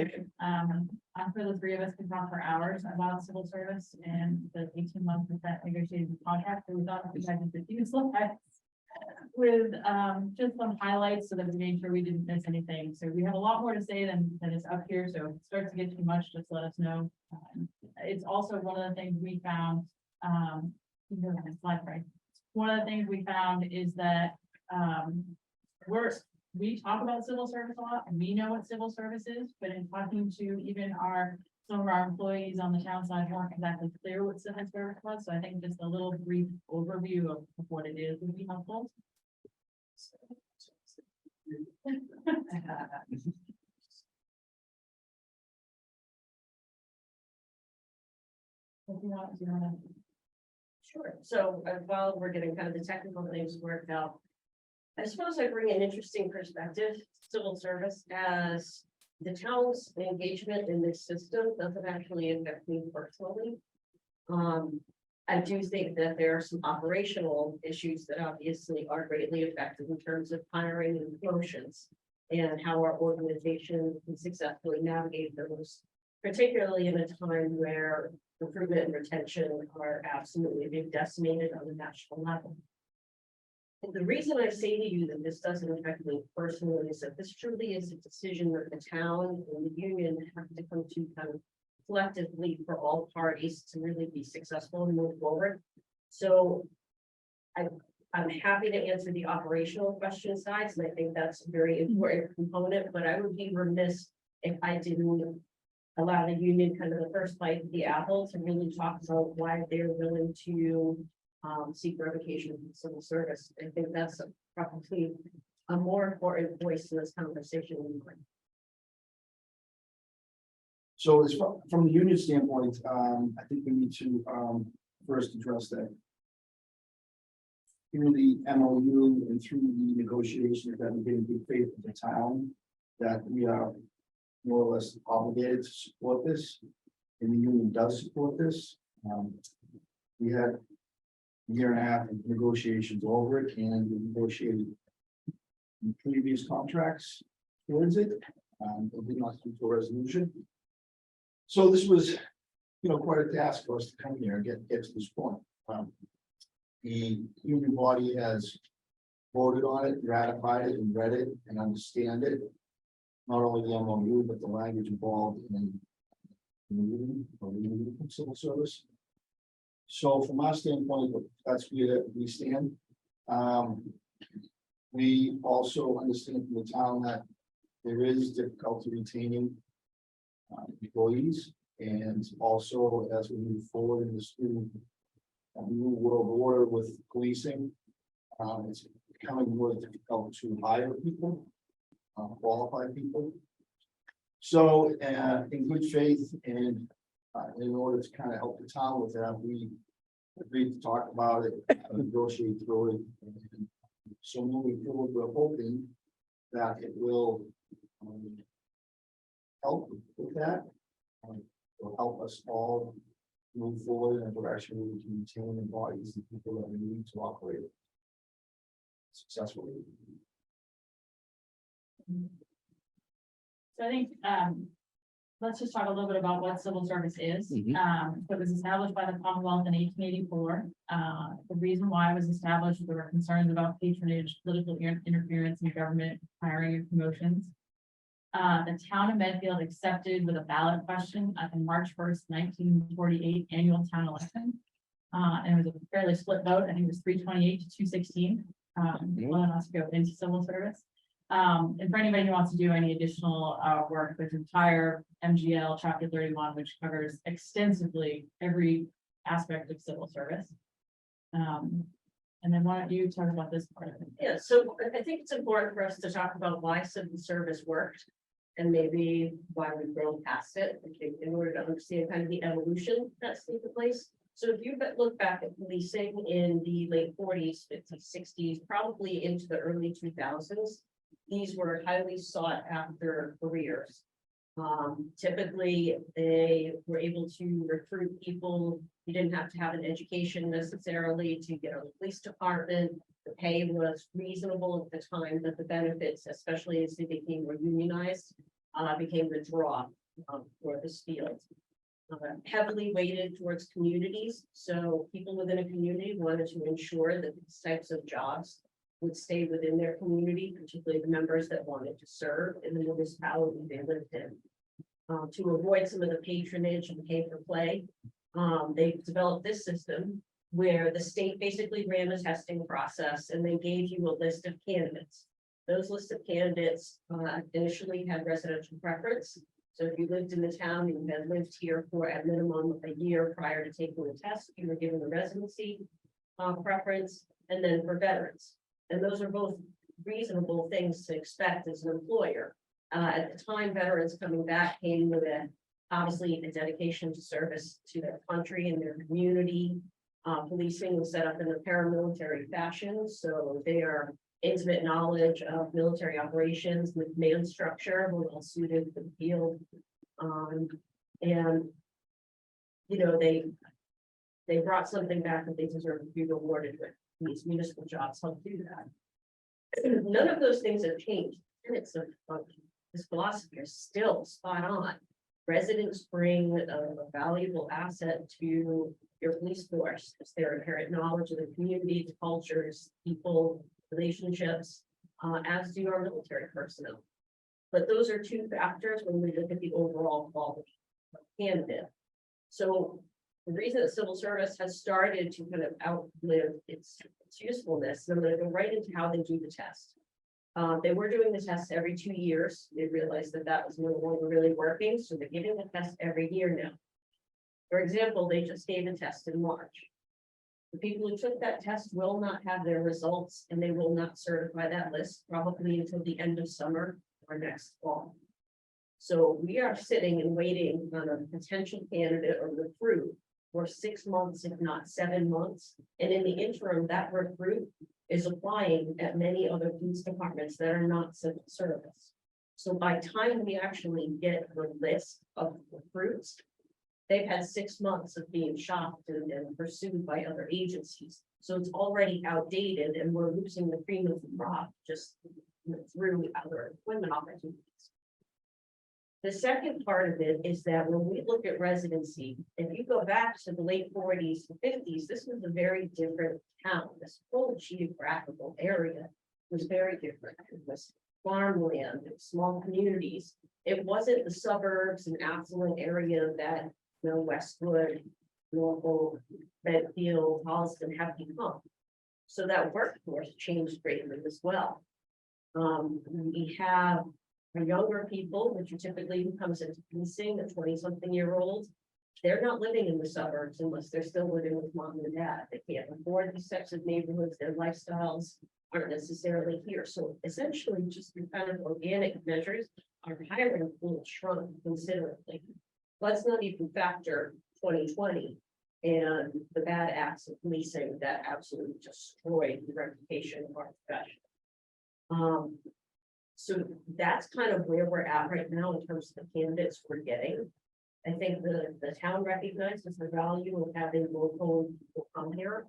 After the three of us could talk for hours about civil service and the 18-month negotiated contract. So we thought we had just a few slides with just some highlights so that we made sure we didn't miss anything. So we have a lot more to say than is up here. So if it starts to get too much, just let us know. It's also one of the things we found. You can go to the next slide, right? One of the things we found is that we talk about civil service a lot, and we know what civil service is, but in talking to even some of our employees on the town side weren't exactly clear what civil service was, so I think just a little brief overview of what it is would be helpful. If you want. Sure. So while we're getting kind of the technical things worked out, I suppose I bring an interesting perspective, to civil service, as the town's engagement in this system doesn't actually affect me personally. I do think that there are some operational issues that obviously are greatly affected in terms of hiring and promotions and how our organization can successfully navigate those, particularly in a time where recruitment and retention are absolutely being decimated on the national level. And the reason I say to you that this doesn't affect me personally is that this truly is a decision that the town and the union have to come to kind of collectively for all parties to really be successful and move forward. So I'm happy to answer the operational question sides, and I think that's a very important component, but I would be remiss if I didn't allow the union kind of the first bite of the apple to really talk about why they're willing to seek revocation from civil service. I think that's probably a more important voice in this conversation. So as from the union standpoint, I think we need to first address that. Through the MOU and through the negotiations that we did in good faith with the town, that we are more or less obligated to support this, and the union does support this. We had a year and a half of negotiations over it, and we negotiated in previous contracts towards it. It did not come to a resolution. So this was, quite a task for us to come here and get to this point. The union body has voted on it, ratified it, and read it and understand it. Not only the MOU, but the language involved in the civil service. So from our standpoint, that's where we stand. We also understand from the town that there is difficulty retaining employees, and also as we move forward in this new world order with policing, it's becoming more difficult to hire people, qualified people. So in good faith and in order to kind of help the town with that, we agreed to talk about it, negotiate through it. And so moving forward, we're hoping that it will help with that. Will help us all move forward in a direction where we can retain the bodies and people that we need to operate successfully. So I think, let's just talk a little bit about what civil service is. It was established by the Commonwealth in 1884. The reason why it was established, there were concerns about patronage, political interference in government hiring and promotions. The town of Medfield accepted with a ballot question at the March 1st, 1948 annual town election. And it was a fairly split vote. I think it was 328 to 216. Allowing us to go into civil service. And for anybody who wants to do any additional work, there's entire MGL chapter 31, which covers extensively every aspect of civil service. And then why don't you talk about this part of it? Yeah, so I think it's important for us to talk about why civil service worked and maybe why we've grown past it, in order to understand kind of the evolution that's taken place. So if you look back at policing in the late 40s, 50s, 60s, probably into the early 2000s, these were highly sought after careers. Typically, they were able to recruit people. You didn't have to have an education necessarily to get on the police department. The pay was reasonable at the time, but the benefits, especially as they became more unionized, became the draw for this field. Heavily weighted towards communities, so people within a community wanted to ensure that these types of jobs would stay within their community, particularly the members that wanted to serve in the municipality they lived in. To avoid some of the patronage and pay for play, they developed this system where the state basically ran a testing process and they gave you a list of candidates. Those list of candidates initially had residential preference. So if you lived in the town and you had lived here for at minimum a year prior to taking the test, you were given the residency preference, and then for veterans. And those are both reasonable things to expect as an employer. At the time, veterans coming back came with obviously a dedication to service to their country and their community. Policing was set up in a paramilitary fashion, so their intimate knowledge of military operations, the command structure were well suited for the field. And you know, they brought something back that they deserve to be rewarded with. These municipal jobs help do that. None of those things have changed. Tenets of this philosophy are still spot on. Residents bring a valuable asset to your police force. It's their inherent knowledge of the community, the cultures, people, relationships, as do our military personnel. But those are two factors when we look at the overall quality of candidate. So the reason that civil service has started to kind of outlive its usefulness, and I'm going to go right into how they do the test. They were doing the test every 2 years. They realized that that was no longer really working, so they're giving the test every year now. For example, they just gave a test in March. The people who took that test will not have their results, and they will not certify that list probably until the end of summer or next fall. So we are sitting and waiting on a potential candidate or recruit for 6 months, if not 7 months. And in the interim, that recruit is applying at many other police departments that are not civil service. So by time we actually get the list of recruits, they've had 6 months of being shopped and pursued by other agencies. So it's already outdated and we're losing the cream of the crop just through other employment opportunities. The second part of it is that when we look at residency, if you go back to the late 40s and 50s, this was a very different town. This whole geographical area was very different. It was farmland, small communities. It wasn't the suburbs and affluent area that Westwood, Norfolk, Medfield, Holliston have become. So that workforce changed greatly as well. We have our younger people, which are typically who comes into policing, a 20-something-year-old. They're not living in the suburbs unless they're still living with mom and dad. They can't afford these types of neighborhoods. Their lifestyles aren't necessarily here. So essentially, just through kind of organic measures, our hiring pool shrunk considerably. Let's not even factor 2020 and the bad acts of policing that absolutely destroyed the reputation of our profession. So that's kind of where we're at right now in terms of the candidates we're getting. I think the town recognizes the value of having local people come here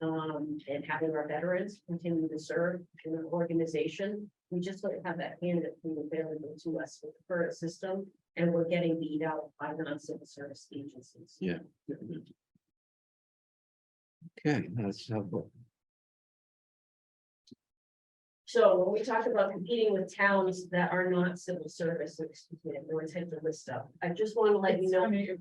and having our veterans continue to serve in an organization. We just don't have that candidate pool available to us with the current system, and we're getting beat out by non-civil service agencies. Yeah. Okay, that's helpful. So when we talk about competing with towns that are not civil service, excuse me, I always hit the list up. I just want to let you know. I mean,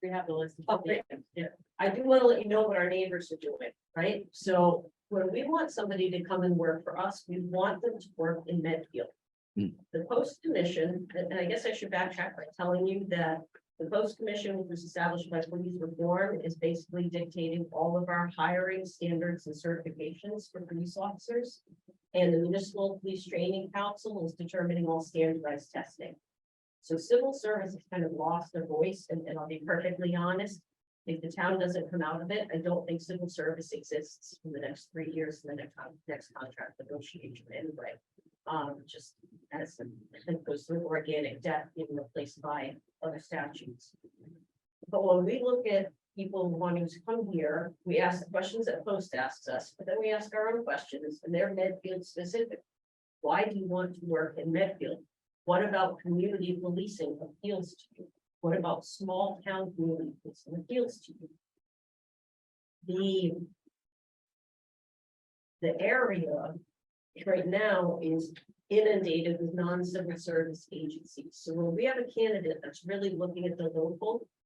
we have the list. Oh, great. Yeah, I do want to let you know what our neighbors are doing, right? So when we want somebody to come and work for us, we want them to work in Medfield. The Post Commission, and I guess I should backtrack by telling you that the Post Commission, which was established by police reform, is basically dictating all of our hiring standards and certifications for police officers. And the Municipal Police Training Council is determining all standardized testing. So civil service has kind of lost their voice, and I'll be perfectly honest. If the town doesn't come out of it, I don't think civil service exists in the next 3 years, in the next contract negotiation anyway. Just as it goes through organic death being replaced by other statutes. But when we look at people wanting to come here. We ask the questions that Post asks us, but then we ask our own questions, and they're Medfield specific. Why do you want to work in Medfield? What about community policing appeals to you? What about small town community policing appeals to you? The area right now is inundated with non-civil service agencies. So when we have a candidate that's really looking at the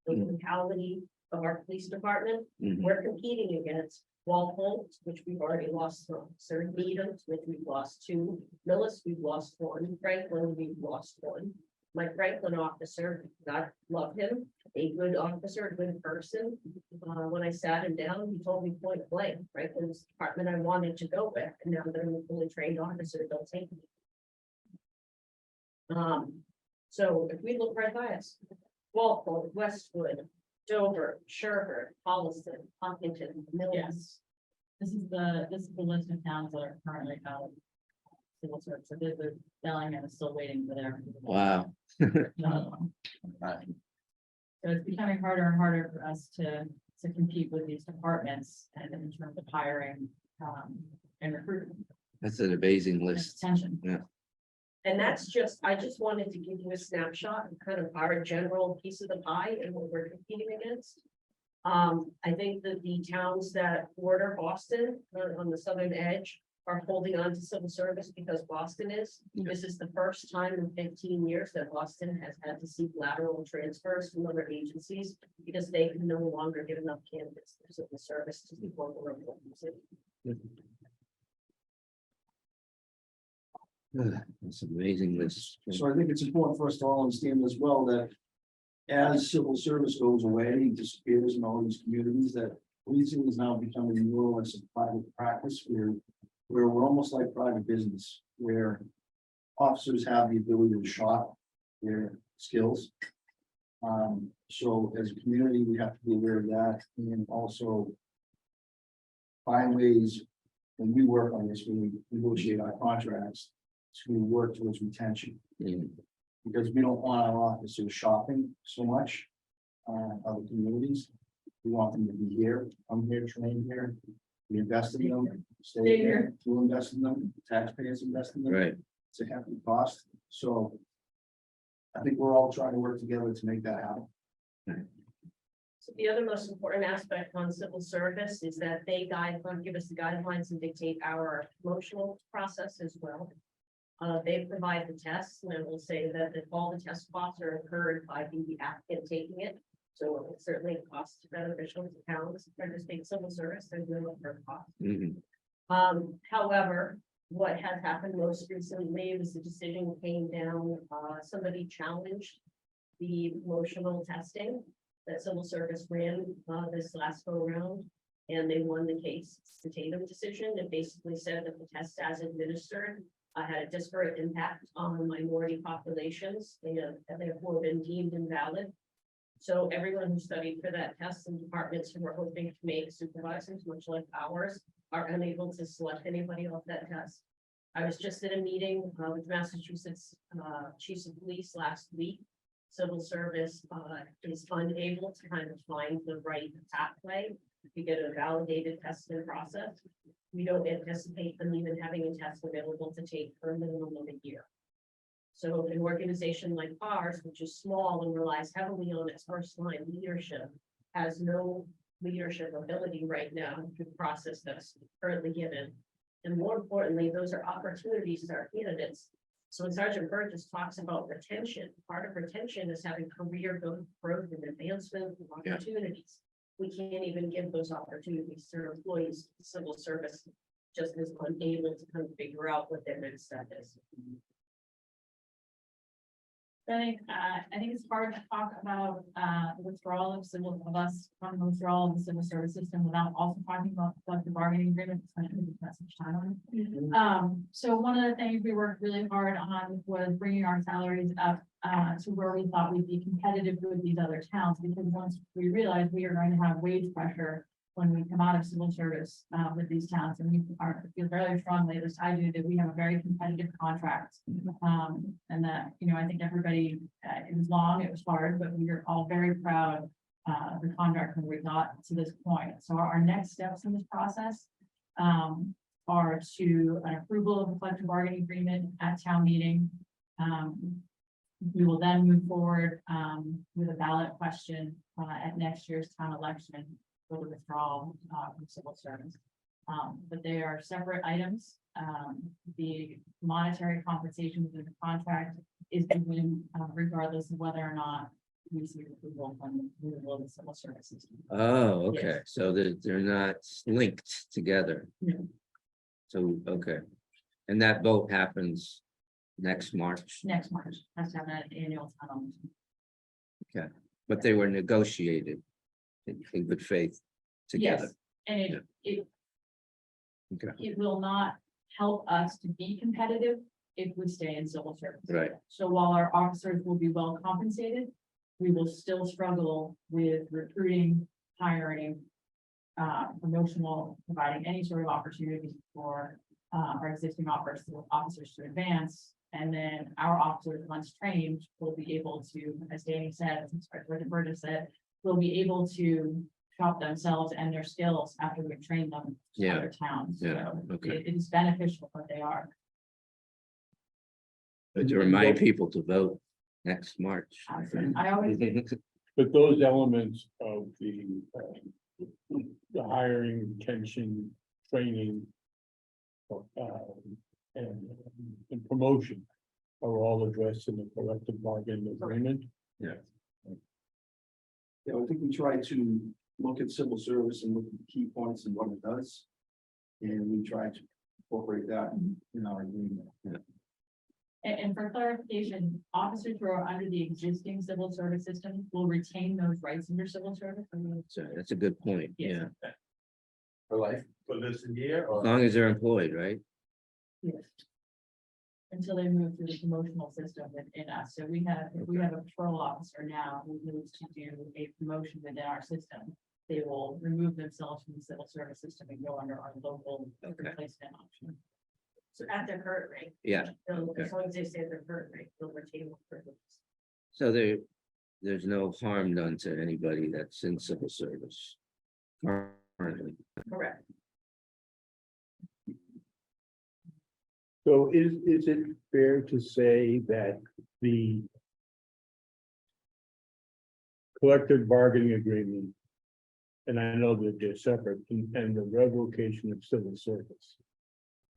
locality of our police department, Mhm. we're competing against Walpole, which we've already lost from, Sir Needham, which we've lost two, Millis, we've lost one, Franklin, we've lost one. My Franklin officer, God love him, a good officer, a good person. When I sat him down, he told me point blank, Franklin's the department I wanted to go with, and now that I'm a fully trained officer, they'll take me. So if we look right by us, Walpole, Westwood, Dover, Sherburne, Holliston, Hopkinton, Millis. Yes. This is the list of towns that are currently out of civil service. So the Bellingham is still waiting for their. Wow. another one. So it's becoming harder and harder for us to compete with these departments and in terms of hiring, and recruiting. That's an amazing There's list. tension. And that's just, I just wanted to give you a snapshot of kind of our general piece of the pie and what we're competing against. I think that the towns that border Boston on the southern edge are holding on to civil service because Boston is. This is the first time in 15 years that Boston has had to seek lateral transfers from other agencies because they can no longer get enough candidates for civil service to keep on the road. That's an amazing list. So I think it's important for us to all understand as well that as civil service goes away, disappears in all these communities, that policing is now becoming more or less a private practice where we're almost like private business, where officers have the ability to shop their skills. So as a community, we have to be aware of that and also find ways, when we work on this, when we negotiate our contracts, to work towards retention. Mm. Because we don't want our officers shopping so much other communities. We want them to be here, come here, train here, we invest in them, stay here, we'll invest in them, taxpayers invest in them. Right. It's a hefty cost, so I think we're all trying to work together to make that happen. So the other most important aspect on civil service is that they give us the guidelines and dictate our promotional process as well. They provide the tests, and I will say that if all the test costs are incurred by the applicant taking it. So it's certainly cost beneficial to towns, participate in civil service, there's no upfront cost. Mhm. However, what has happened most recently was the decision came down, somebody challenged the emotional testing that civil service ran, this last go around. And they won the case. It's the Tatum decision. It basically said that the test as administered had a disparate impact on minority populations and therefore been deemed invalid. So everyone who studied for that test and departments who were hoping to make supervisors, much like ours, are unable to select anybody off that test. I was just at a meeting with Massachusetts Chiefs of Police last week. Civil service is unable to kind of find the right pathway to get a validated testing process. We don't anticipate them even having a test available to take for a minimum of a year. So an organization like ours, which is small and relies heavily on its first line leadership, has no leadership ability right now to process that's currently given. And more importantly, those are opportunities to our candidates. So when Sergeant Burgess talks about retention, part of retention is having career growth and advancement opportunities. We can't even give those opportunities to our employees. Civil service just is unable to kind of figure out what their next step is. I think it's hard to talk about the withdrawal of from the withdrawal of the civil service system without also talking about the collective bargaining agreement, especially because that's such time on it. So one of the things we worked really hard on was bringing our salaries up to where we thought we'd be competitive with these other towns, because once we realized we are going to have wage pressure when we come out of civil service with these towns, and we feel very strongly, at least I do, that we have a very competitive contract. And that, I think everybody, it was long, it was hard, but we are all very proud the contract when we got to this point. So our next steps in this process are to an approval of the collective bargaining agreement at town meeting. We will then move forward with a ballot question at next year's town election for the withdrawal from civil service. But they are separate items. The monetary compensation within the contract is given regardless of whether or not we see approval from the civil services. Oh, okay, Yes. so they're not linked together. No. So, okay, and that vote happens next March, Next March, has to have an annual town. but they were negotiated in good faith together. Yes, and it Okay, it will not help us to be competitive if we stay in civil service. right, So while our officers will be well compensated, we will still struggle with recruiting, hiring, promotional, providing any sort of opportunity for our existing officers to advance. And then our officers, once trained, will be able to, as Danny said, as Roberta said, will be able to shop themselves and their skills after we've trained them to Yeah, other towns. yeah, So okay. it is beneficial, but they are. but to remind people to vote next March. I always, But those elements of the hiring, retention, training, and promotion are all addressed in the collective bargaining agreement. Yeah, I think we try to look at civil service and look at the key points and what it does. And we try to incorporate that in our agreement. and for clarification, officers who are under the existing civil service system will retain those rights under civil service. So that's a good point, yeah, Yes. For life, for this year as or? long as they're employed, right? Yes. Until they move through the promotional system within us. So if we have a patrol officer now who moves to do a promotion within our system, they will remove themselves from the civil service system and go under our local Okay. replacement option. So at their current rate. Yeah, They'll- okay. As long as they stay at their current rate, they'll retain the privileges. So there's no harm done to anybody that's in civil service currently. Correct. So is it fair to say that the collective bargaining agreement, and I know that they're separate, and the revocation of civil service,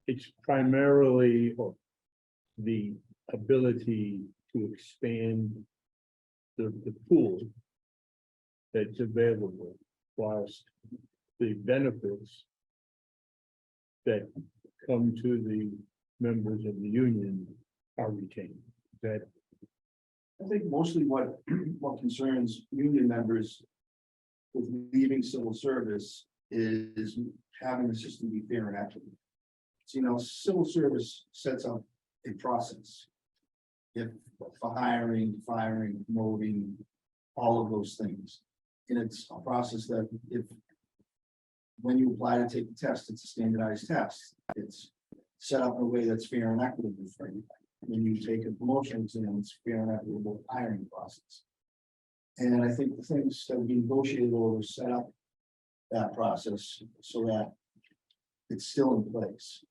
it's primarily the ability to expand the pool that's available, whilst the benefits that come to the members of the union are retained. That, I think mostly what concerns union members with leaving civil service is having the system be fair and equitable. So, civil service sets up a process. If for hiring, firing, promoting, all of those things. And it's a process that when you apply to take the test, it's a standardized test. It's set up in a way that's fair and equitable for everybody. When you take a promotion exam, it's fair and equitable hiring process. And I think the things that are being negotiated over set up that process so that it's still in place.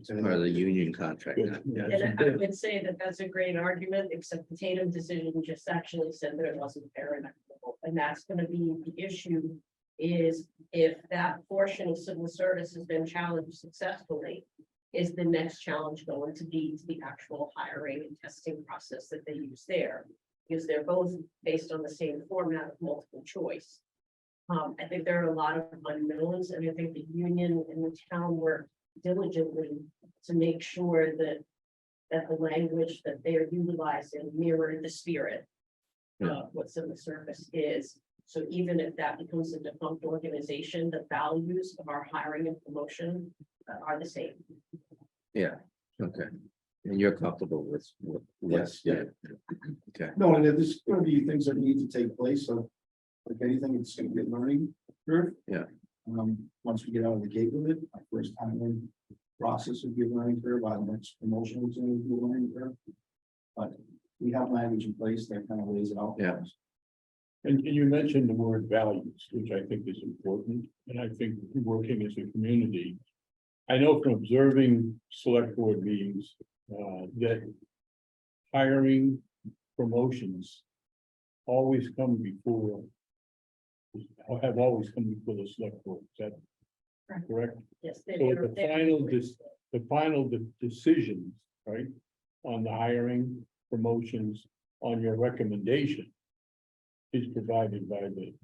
Part of the union contract. now, yeah. And I would say that that's a great argument, except the Tatum decision just actually said that it wasn't fair and equitable. And that's gonna be the issue, is if that portion of civil service has been challenged successfully, is the next challenge going to be to the actual hiring and testing process that they use there? Because they're both based on the same format of multiple choice. I think there are a lot of unknowns, and I think the union and the town work diligently to make sure that the language that they are utilizing mirrored the spirit of what civil service is. So even if that becomes a defunct organization, the values of our hiring and promotion are the same. Yeah, okay. And you're comfortable with. Yes, yeah. Okay, No, and there's gonna be things that need to take place, so like anything, it's gonna be a learning curve. Yeah. Once we get out of the gate with it, our first time in process will be a learning curve, our next promotion is gonna be a learning curve. But we have language in place that kind of lays it out. for Yeah. us. And you mentioned the word values, which I think is important, and I think working as a community. I know from observing select board meetings, that hiring promotions always come before, or have always come before the select board, is that correct? Yes. So the final decisions, right, on the hiring, promotions, on your recommendation is provided by the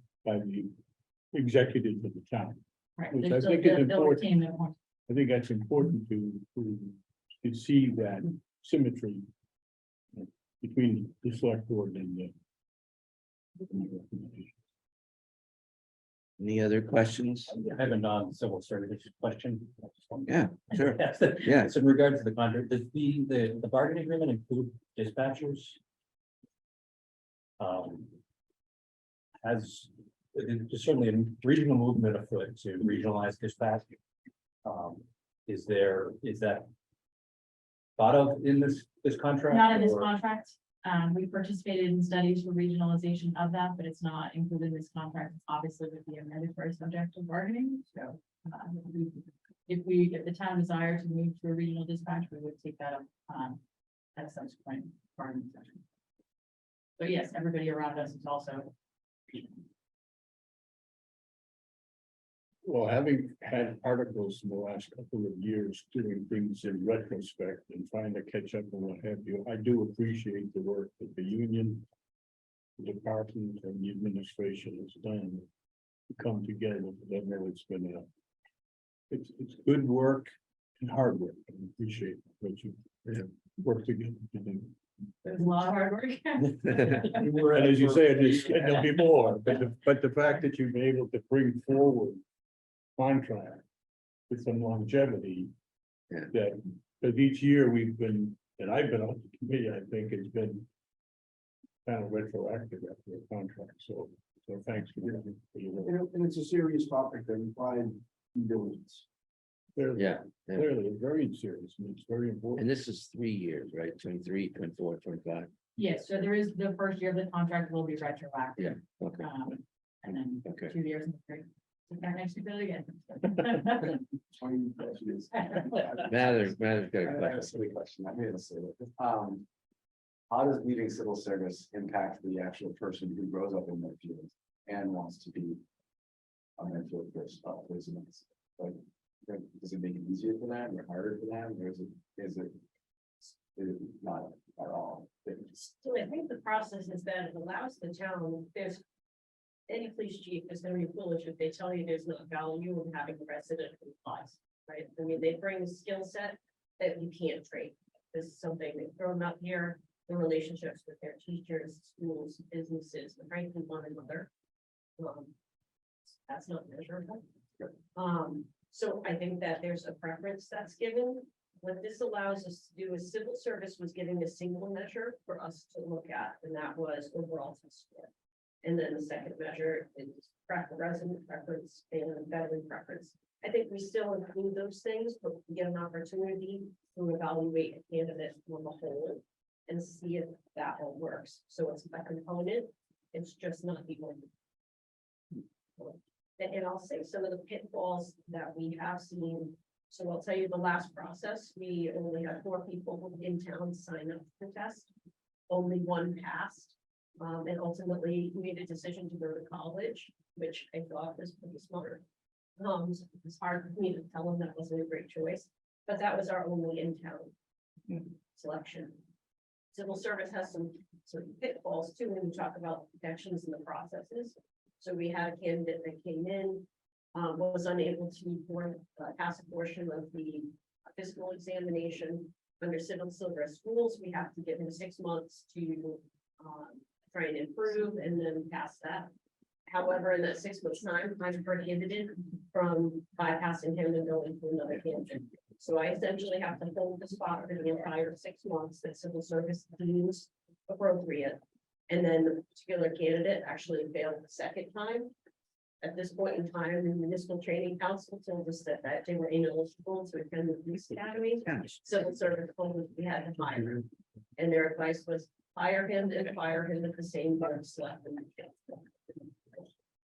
executive of the town. Right. Which I There's think still- is they'll retain important. their point. I think that's important to see that symmetry between the select board and the. Any other questions? I have a non-civil service question. Yeah, sure. Yes, Yeah. in regards to the contract, does the bargaining agreement include dispatchers? There's certainly a regional movement afoot to regionalize dispatch. Is that thought of in this contract? Not in this or- contract. We participated in studies for regionalization of that, but it's not included in this contract. It's obviously would be a mandatory subject of bargaining, so. If the town desired to move to a regional dispatch, we would take that up, at a subsequent bargaining session. But yes, everybody around us is also. Well, having had articles in the last couple of years doing things in retrospect and trying to catch up on what have you, I do appreciate the work that the union, the department and the administration has done to come together. I know it's been it's good work and hard work. I appreciate what you have worked together to do. There's a lot of hard work. And as you say, there'll be more, but the fact that you've been able to bring forward contract with some longevity. Yeah. That each year we've been, and I've been on the committee, I think it's been kind of retroactive after a contract, so thanks for your work. And it's a serious topic that requires due diligence. Clearly, Yeah, yeah. clearly, it's very serious, and it's very And important. this is 3 years, right? 23, 24, 25. Yes, so there is, the first year of the contract will be retroactive. Yeah, okay. And then Okay. 2 years and 3. So that next year again. 20 years. Mather's got a I have a question. silly question. I made a silly. How does leaving civil service impact the actual person who grows up in Medfield and wants to be a Medfield person? Like, does it make it easier for them or harder for them, or is it not at all? So I think the process is that it allows the town, there's. Any police chief is gonna be foolish if they tell you there's not value in having a resident who applies, right? I mean, they bring a skill set that you can't trade. This is something they've grown up here, the relationships with their teachers, schools, businesses, and frankly, one another. That's not measurable. So I think that there's a preference that's given. What this allows us to do is civil service was giving a single measure for us to look at, and that was overall test score. And then the second measure is resident preference and veteran preference. I think we still include those things, but we get an opportunity to evaluate a candidate on the whole and see if that all works. So it's a component, it's just not the only. And I'll say some of the pitfalls that we have seen. So I'll tell you the last process, we only had 4 people in town sign up for the test. Only 1 passed. And ultimately made a decision to go to college, which I thought was pretty smart. It's hard for me to tell them that wasn't a great choice, but that was our only in-town selection. Civil service has some pitfalls too, when we talk about protections and the processes. So we had a candidate that came in, was unable to pass a portion of the physical examination. Under civil service rules, we have to give him 6 months to try and improve and then pass that. However, in that 6 months time, I'm prohibited from bypassing him and going to another candidate. So I essentially have to hold the spot for the entire 6 months that civil service deems appropriate. And then the particular candidate actually failed the second time. At this point in time, the municipal training council told us that they were ineligible to attend the police academy. Civil service told us we had to hire. And their advice was, hire him and fire him at the same board of selectmen.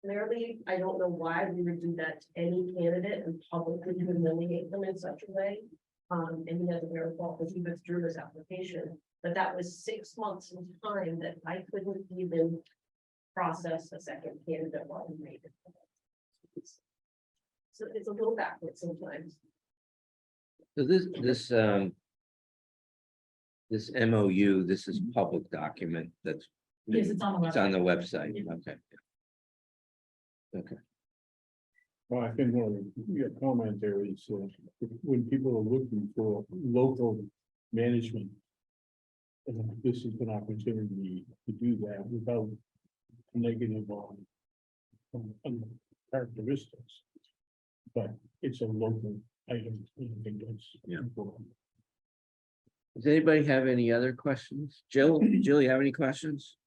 Clearly, I don't know why we would do that to any candidate and publicly humiliate them in such a way. And he has a very fault because he withdrew his application, but that was 6 months in time that I couldn't even process a second candidate while we made it. So it's a little backward sometimes. So this MOU, this is public document that's. Yes, it's on the It's on the website. website, okay. Okay, Well, I think one of your comment there is, when people are looking for local management. This is an opportunity to do that without negative on characteristics. But it's a local item. I think that's Yeah. important. does anybody have any other questions? Jill, you have any questions?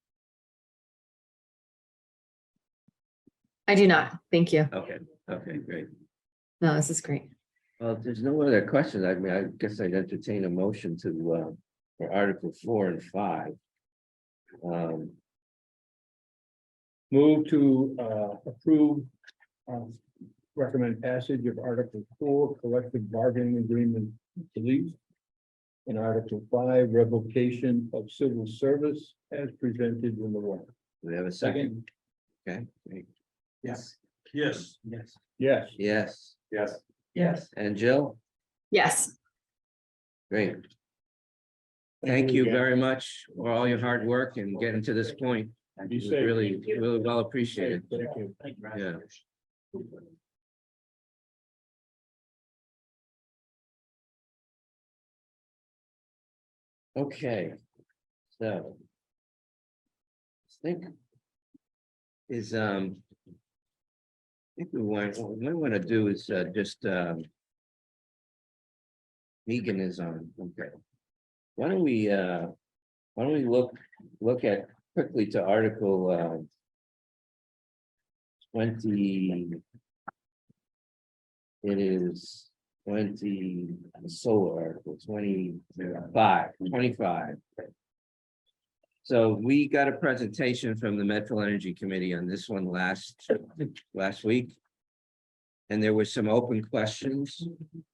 I do not. Thank you. Okay, great. No, this is great. Well, if there's no other questions, I mean, I guess I'd entertain a motion to, for Article 4 and 5. Move to approve, recommend passage of Article 4, collective bargaining agreement delete. And Article 5, revocation of civil service as presented in the warrant. Do we have a second? Okay, great. Yes. Yes. Yes. Yes, Yes. Yes. and Jill, Yes. great. Thank you again. very much for all your hard work and getting to this point. Be It was safe. really well appreciated. Thank you. Yeah. Okay, so. I think. Is, I think what we might want to do is, just, Megan is on, okay. Why don't we look at quickly to Article, 20. It is 20, solar article, 25. So we got a presentation from the Medfield Energy Committee on this one last week. And there were some open questions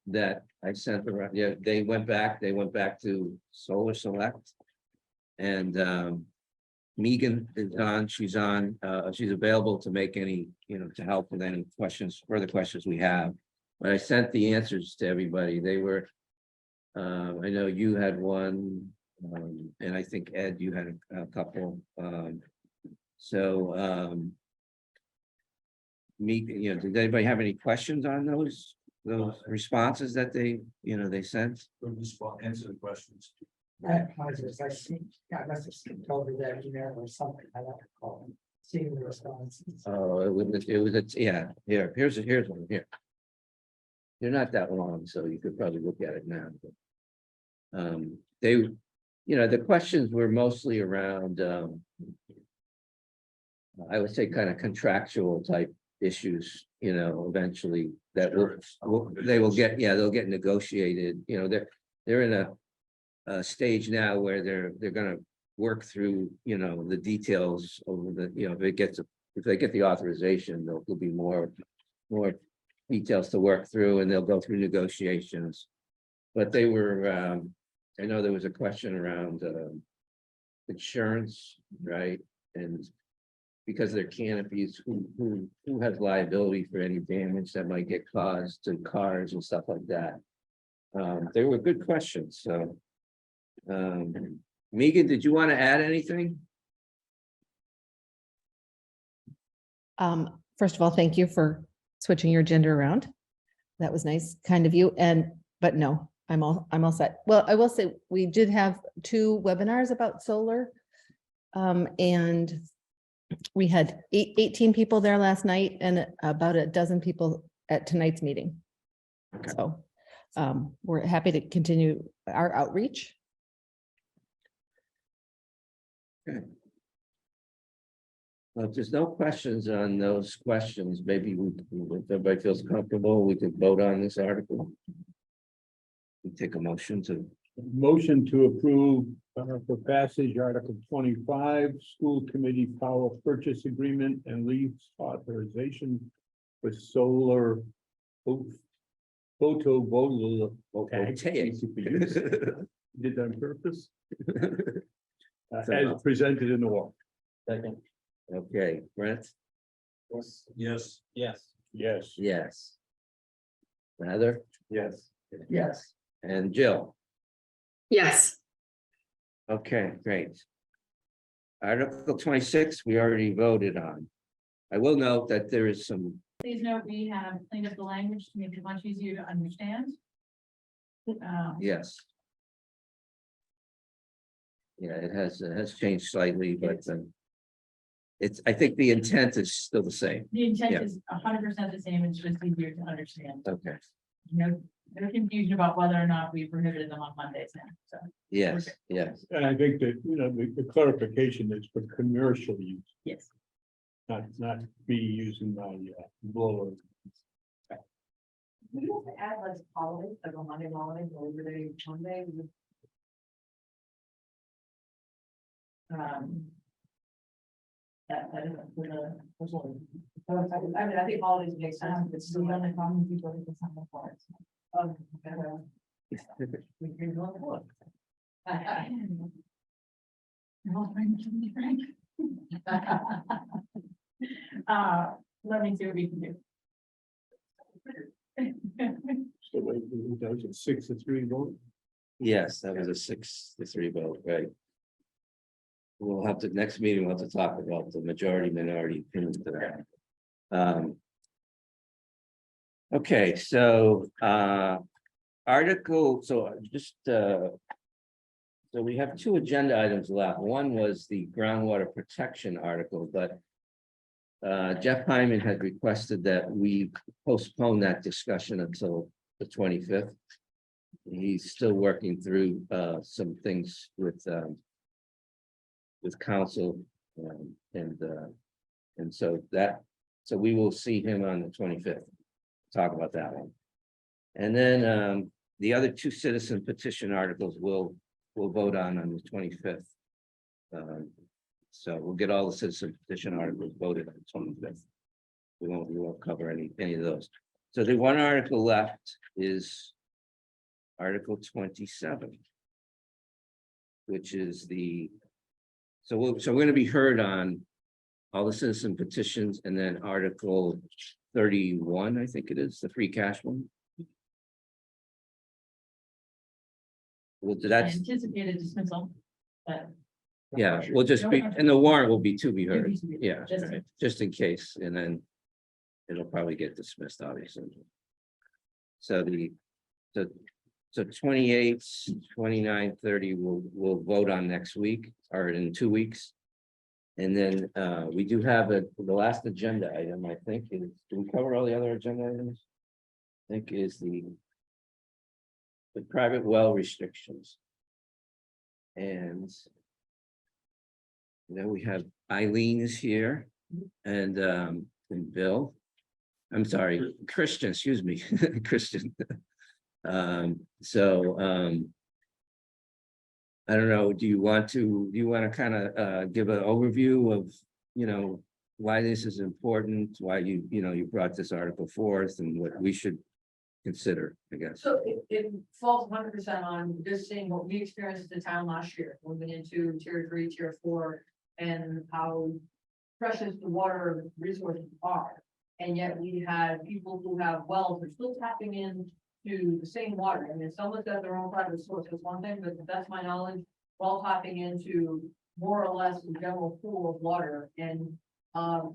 that I sent around. Yeah, they went back to Solar Select. And Megan is on, she's available to make any, to help with any questions, further questions we have. But I sent the answers to everybody. They were, I know you had one, and I think Ed, you had a couple. Did anybody have any questions on those responses that they sent? Answer the questions. I apologize, I must have skipped over that email or something, I don't recall seeing the responses. Oh, it was, yeah, here's one here. They're not that long, so you could probably look at it now. But, the questions were mostly around, I would say kind of contractual type issues, eventually that they'll get negotiated, they're in a stage now where they're gonna work through, the details over the, if they get the authorization, there'll be more details to work through, and they'll go through negotiations. But they were, I know there was a question around insurance, right? And because they're canopies, who has liability for any damage that might get caused to cars and stuff like that? They were good questions, so. Megan, did you want to add anything? First of all, thank you for switching your agenda around. That was nice, kind of you, but no, I'm all set. Well, I will say, we did have 2 webinars about solar. And we had 18 people there last night and about a dozen people at tonight's meeting. Okay. So we're happy to continue our outreach. Okay. Well, if there's no questions on those questions, maybe if everybody feels comfortable, we could vote on this article. We take a motion to Motion to approve For passage, Article 25, School Committee Power Purchase Agreement and Lease Authorization for solar photovoltaic CPUs. Did that on purpose? As presented in the warrant. Second. Okay, Brent, Yes. Yes. Yes. yes. Heather, Yes. yes, and Jill. Yes. Okay, great. Article 26, we already voted on. I will note that there is some, Please note, we have cleaned up the language to make it much easier to understand. yes. Yeah, it has changed slightly, but it's, I think the intent is still the same. The intent Yeah. is 100% the same, it's just easier to understand. Okay, No confusion about whether or not we prohibited them on Mondays now, so. yes, yes, And I think that, the clarification is for commercial use, Yes. not me using my blower. We also add like holidays, like a Monday morning, or Labor Day Monday. That is for the. I mean, I think holidays make sense, It's the only common people who can sign up for it. We can go on the book. Let me see what we can do. So wait, that was a 6-3 vote. yes, that was a 6-3 vote, right? We'll have to, next meeting, we'll have to talk about the majority minority opinion to that. Okay, so article, so just so we have two agenda items left. One was the groundwater protection article, but Jeff Hyman had requested that we postpone that discussion until the 25th. He's still working through some things with council, and so we will see him on the 25th. Talk about that one. And then the other two citizen petition articles we'll vote on the 25th. So we'll get all the citizen petition articles voted on the 25th. We won't cover any of those. So the one article left is Article 27, which is so we're going to be heard on all the citizen petitions, and then Article 31, I think it is, the free cash one. Well, that's, Anticipated dismissal, but. yeah, we'll just be, and the warrant will be to be heard, To be heard, yeah, just- right, just in case, and then it'll probably get dismissed, obviously. So so 28, 29, 30, we'll vote on next week, or in 2 weeks. And then we do have the last agenda item, I think, is, do we cover all the other agenda items? I think is the private well restrictions. And then we have Eileen is here, and Bill. I'm sorry, Christian, excuse me, Christian. I don't know, do you want to kind of give an overview of, why this is important, why you brought this article forth, and what we should consider, I guess. So it falls 100% on just seeing what we experienced in the town last year, moving into tier 3, tier 4, and how precious the water resources are. And yet we had people who have wells, they're still tapping in to the same water. I mean, if someone's got their own private source, that's one thing, but that's my knowledge, we're all tapping into more or less the general pool of water. And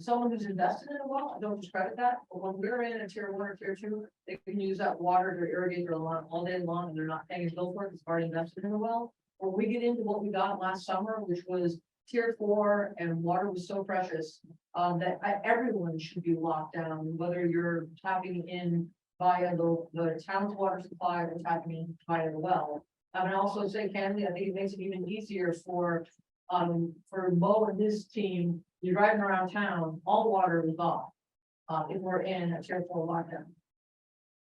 someone who's invested in a well, I don't discredit that, but when we're in a tier 1 or tier 2, they can use that water to irrigate their lawn all day long, and they're not paying a bill for it, it's already invested in a well. When we get into what we got last summer, which was tier 4, and water was so precious, that everyone should be locked down, whether you're tapping in via the town's water supply or tapping in via the well. I would also say, candidly, I think it makes it even easier for Mo and his team. You're driving around town, all the water is off. If we're in a tier 4 lockdown.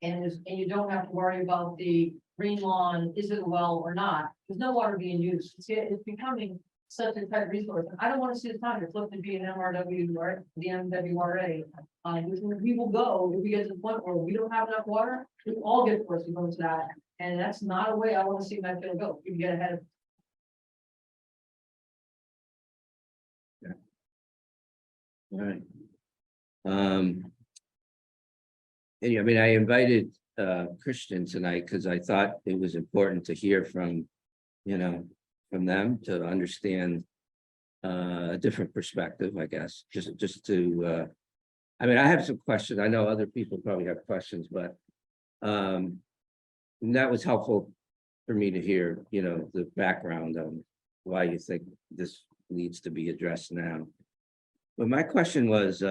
And you don't have to worry about the green lawn, is it a well or not? There's no water being used. It's becoming such a tight resource. I don't want to see the time to flip to be an MRW or the MWRA. We will go, if we get to the point where we don't have enough water, we all get forced to go into that. And that's not a way I want to see Medfield go. You get ahead of. All right. And, I mean, I invited Christian tonight because I thought it was important to hear from, from them to understand a different perspective, I guess, just to, I mean, I have some questions. I know other people probably have questions, but that was helpful for me to hear, the background on why you think this needs to be addressed now. But my question was,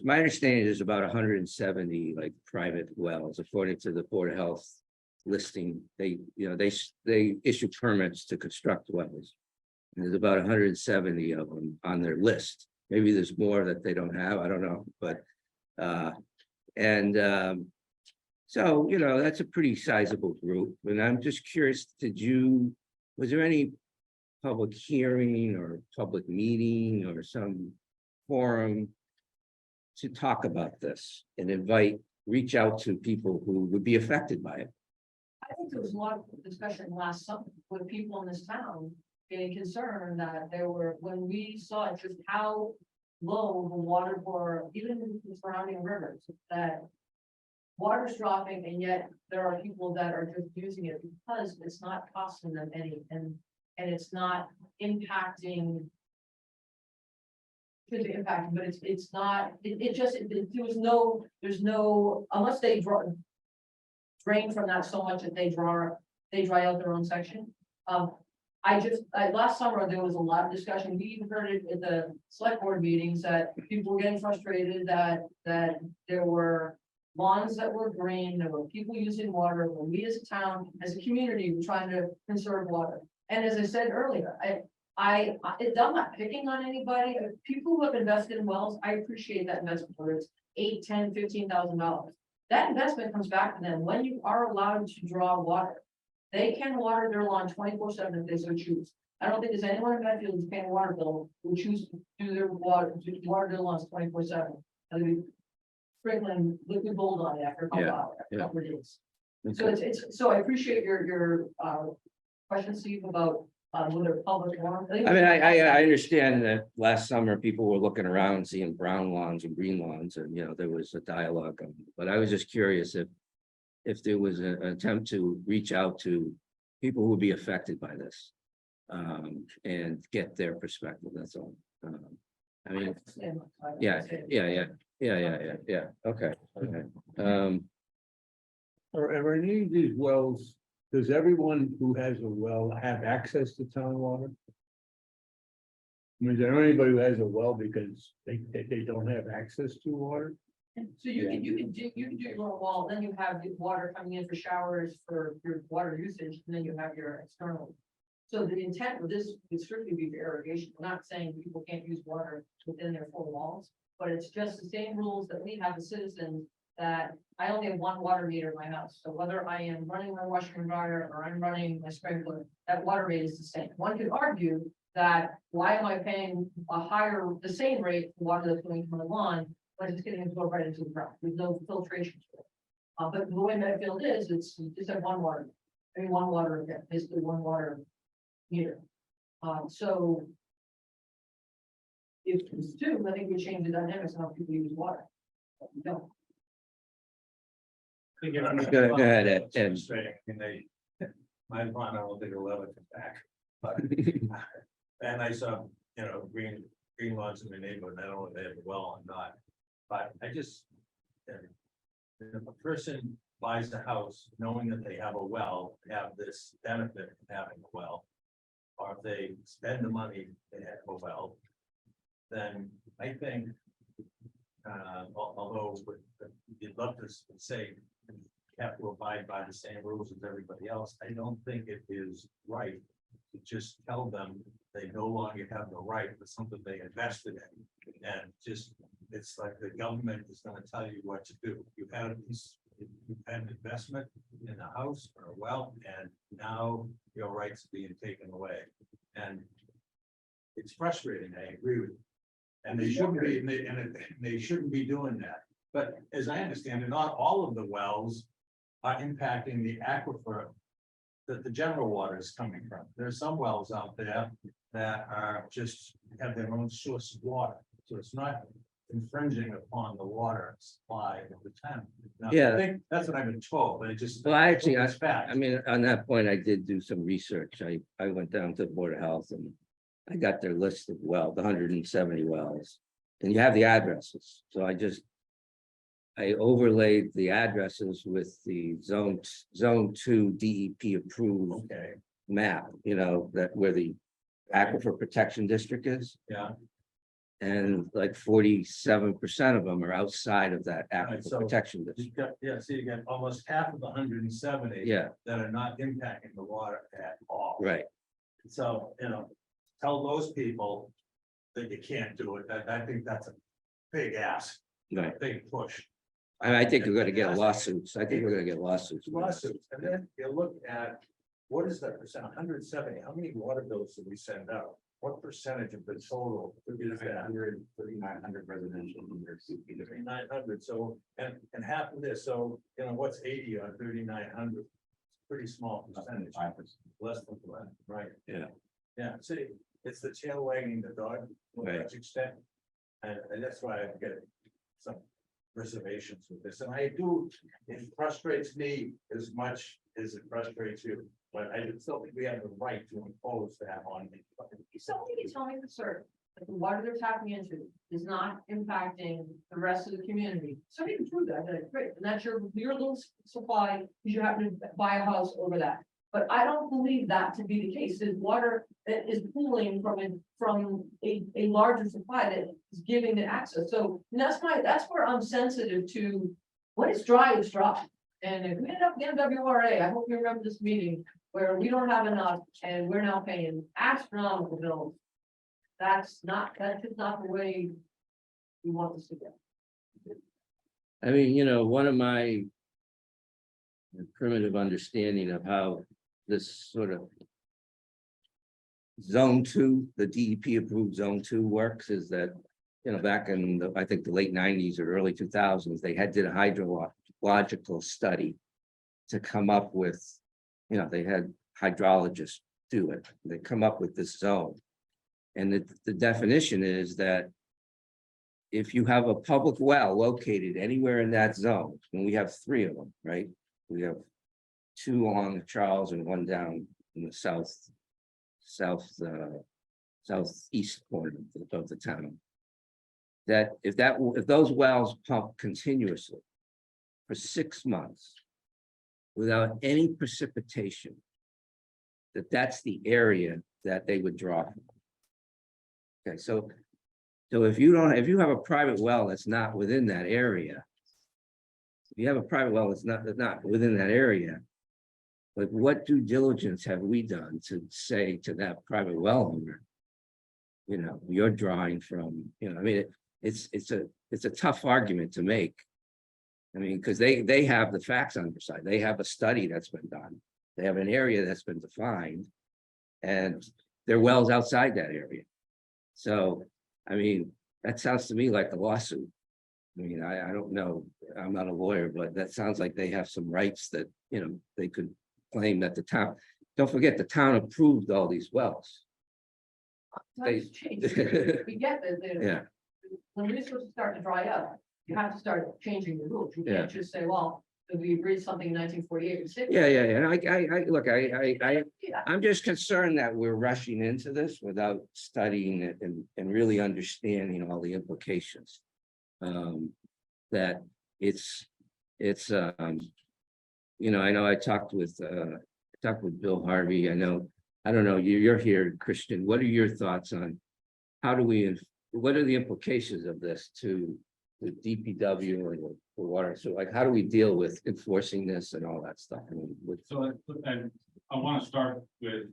my understanding is about 170 like private wells, according to the Board of Health listing. They issue permits to construct wells. And there's about 170 of them on their list. Maybe there's more that they don't have, I don't know, but so, that's a pretty sizable group. And I'm just curious, was there any public hearing or public meeting or some forum to talk about this and reach out to people who would be affected by it? I think there was a lot of discussion last summer with people in this town being concerned that when we saw just how low the water for even the surrounding rivers, that water's dropping, and yet there are people that are just using it because it's not costing them any, and it's not impacting. Could be impacting, but it's not. There's no unless they drain from that so much that they dry out their own section. Last summer, there was a lot of discussion. We even heard it at the select board meetings that people were getting frustrated that there were lawns that were green, there were people using water, when we as a town, as a community, were trying to conserve water. And as I said earlier, I'm not picking on anybody. People who have invested in wells, I appreciate that investment, whether it's $8,000, $10,000, $15,000. That investment comes back to them when you are allowed to draw water. They can water their lawn 24/7 if they so choose. I don't think there's anyone in Medfield who's paying a water bill who choose to do their water their lawns 24/7. I mean, sprinkling liquid gold on it after a couple hours, after a couple of days. Okay. So I appreciate your question, Steve, about whether public warrant. I mean, I understand that last summer people were looking around, seeing brown lawns and green lawns, and there was a dialogue. But I was just curious if there was an attempt to reach out to people who would be affected by this, and get their perspective. That's all. I mean, yeah. Okay. Are any of these wells, does everyone who has a well have access to town water? I mean, is there anybody who has a well because they don't have access to water? So you can do your own wall, then you have the water coming in for showers for your water usage, and then you have your external. So the intent of this would strictly be for irrigation. We're not saying people can't use water within their four walls, but it's just the same rules that we have as citizens, that I only have one water meter in my house. So whether I am running my washer and dryer or I'm running my sprinkler, that water rate is the same. One could argue that why am I paying the same rate for water that's going from the lawn, but it's getting absorbed right into the ground. There's no filtration to it. But the way Medfield is, it's just have one water, basically one water meter. So if it's two, I think we change the dynamics of how people use water. But we don't. Go ahead, Ed. My lawn, I don't think it'll ever come back, but, and I saw, green lawns in my neighborhood, I don't know if they have a well or not, but I just, if a person buys a house knowing that they have a well, they have this benefit of having a well, or if they spend the money to have a well, then I think, although you'd love to say you have to abide by the same rules as everybody else, I don't think it is right to just tell them they no longer have the right for something they invested in. And just, it's like the government is going to tell you what to do. You've had an investment, in the house or a well, and now your rights are being taken away. And it's frustrating, I agree with you. And they shouldn't be, and they shouldn't be doing that. But as I understand it, not all of the wells are impacting the aquifer that the general water is coming from. There's some wells out there that are just have their own source of water. So it's not infringing upon the water supply of the town. Now, Yeah. I think that's what I've been told, but it just. Well, actually, it's fact. I mean, on that point, I did do some research. I went down to the Board of Health and I got their list of the 170 wells. And you have the addresses, so I overlaid the addresses with the zone 2 DEP approved Okay, map, that where the aquifer protection district is. yeah, And like 47% of them are outside of that aquifer so protection district. you've got, yeah, see, you got almost half of the 170. Yeah, That are not impacting the water at all. right. So, tell those people that you can't do it. I think that's a big ask, Right. big push. And I think we're gonna get lawsuits. I think we're gonna get lawsuits. Lawsuits, and then you look at, what is that percent, 170, how many water bills did we send out? What percentage of the total? Is that? 3,900 residential meters. 3,900, so, and half of this, so, what's 80 on 3,900? Pretty small percentage, less than that, right? Yeah. Yeah, see, it's the tail wagging the dog to a Right. large extent. And that's why I get some reservations with this, and I do, it frustrates me as much as it frustrates you. But I still think we have the right to impose that on me. Somebody can tell me for certain, that the water they're tapping into is not impacting the rest of the community. Somebody can prove that, that's great, and that's your little supply, because you happen to buy a house over that. But I don't believe that to be the case, the water that is pooling from a larger supply that is giving the access, so and that's where I'm sensitive to. When it's dry, it's dry, and if we end up getting WRA, I hope you remember this meeting, where we don't have enough and we're now paying astronomical bills. That's just not the way we want this to go. I mean, one of my primitive understanding of how this sort of zone 2, the DEP approved zone 2 works is that, back in I think the late 90s or early 2000s, they did a hydrological study to come up with, they had hydrologists do it. They come up with this zone. And the definition is that if you have a public well located anywhere in that zone, and we have 3 of them, right? We have 2 along the Charles and 1 down in the southeast corner of the town. That if those wells pump continuously for 6 months without any precipitation, that's the area that they would draw from. Okay, so if you have a private well that's not within that area, if you have a private well that's not within that area, but what due diligence have we done to say to that private well owner, you're drawing from, I mean, it's a tough argument to make. I mean, because they have the facts on their side. They have a study that's been done. They have an area that's been defined, and their wells outside that area. So, I mean, that sounds to me like a lawsuit. I mean, I don't know. I'm not a lawyer, but that sounds like they have some rights that, they could claim that the town. Don't forget, the town approved all these wells. Times change. We get that, Yeah. when resources start to dry up, you have to start changing the rules. You Yeah. can't just say, well, we agreed something in 1948 or 60. Yeah. And look, I'm just concerned that we're rushing into this without studying it and really understanding all the implications. That it's, I know I talked with Bill Harvey. I don't know, you're here, Christian. What are your thoughts on what are the implications of this to the DPW and the water? So like, how do we deal with enforcing this and all that stuff? I mean, So I want to start with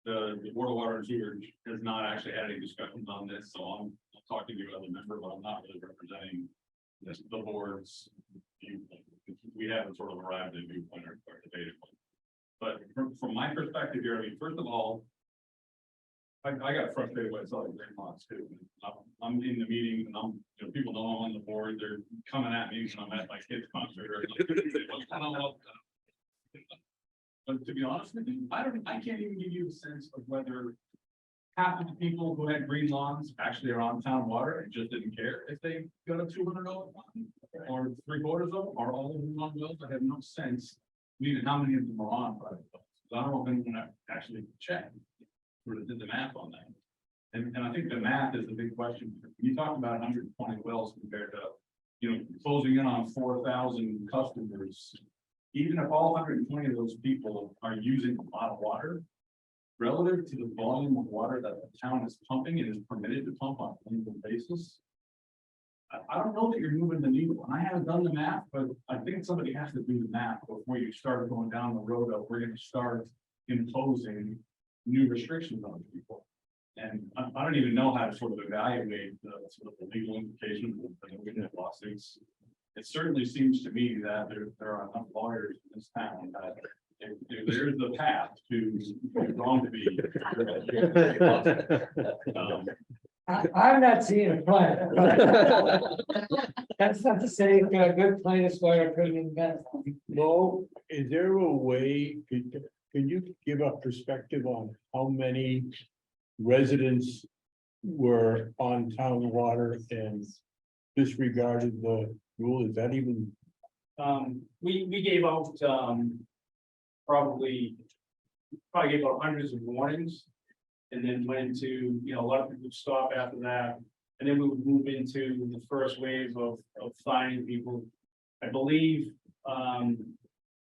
the Board of Water and Sewerage has not actually had any discussions on this, so I'm talking to you as a member, but I'm not really representing the board's viewpoint. we haven't sort of arrived at a viewpoint or debated one. But from my perspective here, I mean, first of all, I got frustrated by selling green lots too. I'm in the meetings and people know I'm on the board, they're coming at me when I'm at my kid's concert or. What's going on? But to be honest with you, I can't even give you a sense of whether half of the people who had green lawns actually are on town water and just didn't care if they got a $200 one, or 3/4 of them, or all of them on wells. I have no sense even how many of them are on private wells. I don't know if anyone actually checked or did the math on that. And I think the math is the big question. You talk about 120 wells compared to, closing in on 4,000 customers. Even if all 120 of those people are using a lot of water, relative to the volume of water that the town is pumping and is permitted to pump on an annual basis, I don't know that you're moving the needle. And I haven't done the math, but I think somebody has to do the math before you start going down the road of we're going to start imposing new restrictions on people. And I don't even know how to sort of evaluate the sort of the legal implications of lawsuits. It certainly seems to me that there are enough lawyers in this town that if there's the path to wrong to be. I'm not seeing a plan. That's not to say a good plaintiff's lawyer couldn't invent. Mo, is there a way, can you give a perspective on how many residents were on town water and disregarded the rule? Is that even? We gave out, probably gave out hundreds of warnings. And then went into, a lot of people would stop after that. And then we would move into the first wave of fining people. I believe,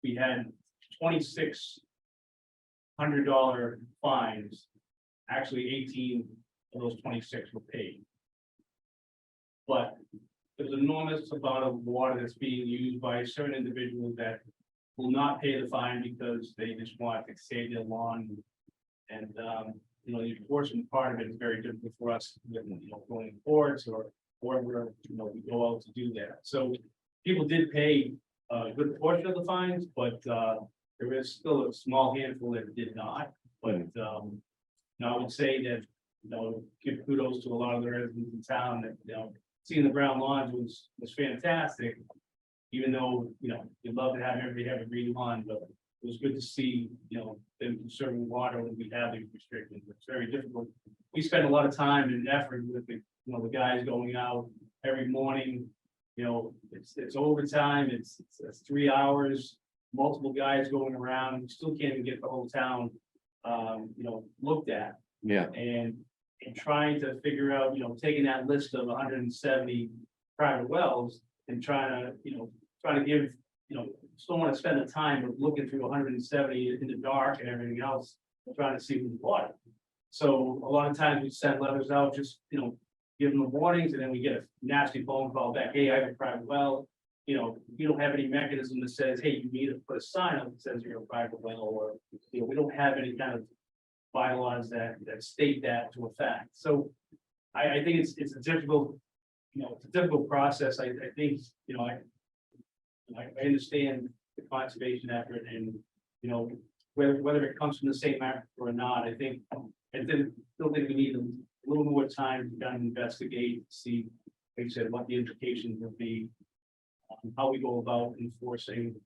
we had $2,600 fines. Actually, 18 of those 26 were paid. But there's an enormous amount of water that's being used by certain individuals that will not pay the fine because they just want to save their lawn. And, the enforcement part of it is very difficult for us, going in courts or wherever, we go out to do that. So people did pay a good portion of the fines, but there is still a small handful that did not. But I would say that, give kudos to a lot of the residents in town that, seeing the brown lawns was fantastic. Even though, you'd love to have everybody have a green lawn, but it was good to see, them conserving water when we have these restrictions. It's very difficult. We spend a lot of time and effort with the guys going out every morning. It's overtime. It's 3 hours, multiple guys going around. We still can't even get the whole town, looked at. Yeah. And trying to figure out, taking that list of 170 private wells and trying to give, still want to spend the time of looking through 170 in the dark and everything else, trying to see who's water. So a lot of times we send letters out, just, give them the warnings, and then we get a nasty phone call back. Hey, I have a private well. You don't have any mechanism that says, hey, you need to put a sign up that says you're a private well, or, we don't have any kind of bylaws that state that to a fact. So I think it's a difficult, it's a difficult process. I think, I understand the conservation effort and, whether it comes from the same effort or not, I still think we need a little more time to kind of investigate, see, like I said, what the implications would be, how we go about enforcing,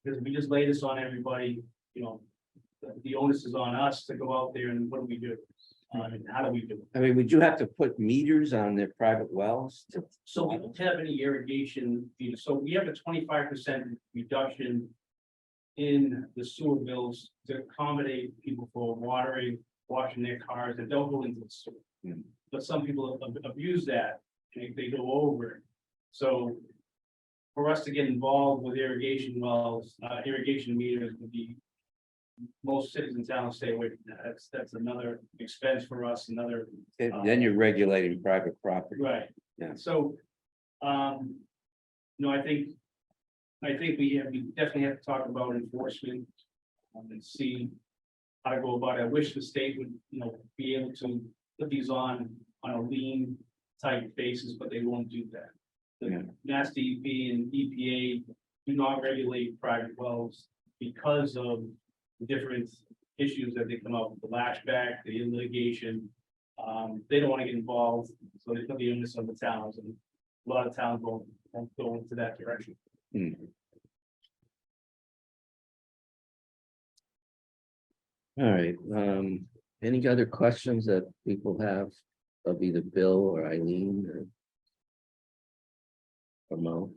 because we just lay this on everybody, the onus is on us to go out there and what do we do? And how do we do it? I mean, would you have to put meters on their private wells? So we don't have any irrigation, so we have a 25% reduction in the sewer bills to accommodate people for watering, washing their cars, and don't go into the sewer. But some people abuse that, and they go over it. So for us to get involved with irrigation wells, irrigation meters would be, most cities and towns stay away from that. That's another expense for us, another. Then you're regulating private property. Right. Yeah. So, I think we definitely have to talk about enforcement and see how to go about it. I wish the state would, be able to put these on a lien type basis, but they won't do that. The Mass DEP and EPA do not regulate private wells because of the different issues that they come up with, the lashback, the litigation. They don't want to get involved, so they put the onus on the towns, and a lot of towns won't go into that direction. All right, any other questions that people have of either Bill or Eileen or Mo?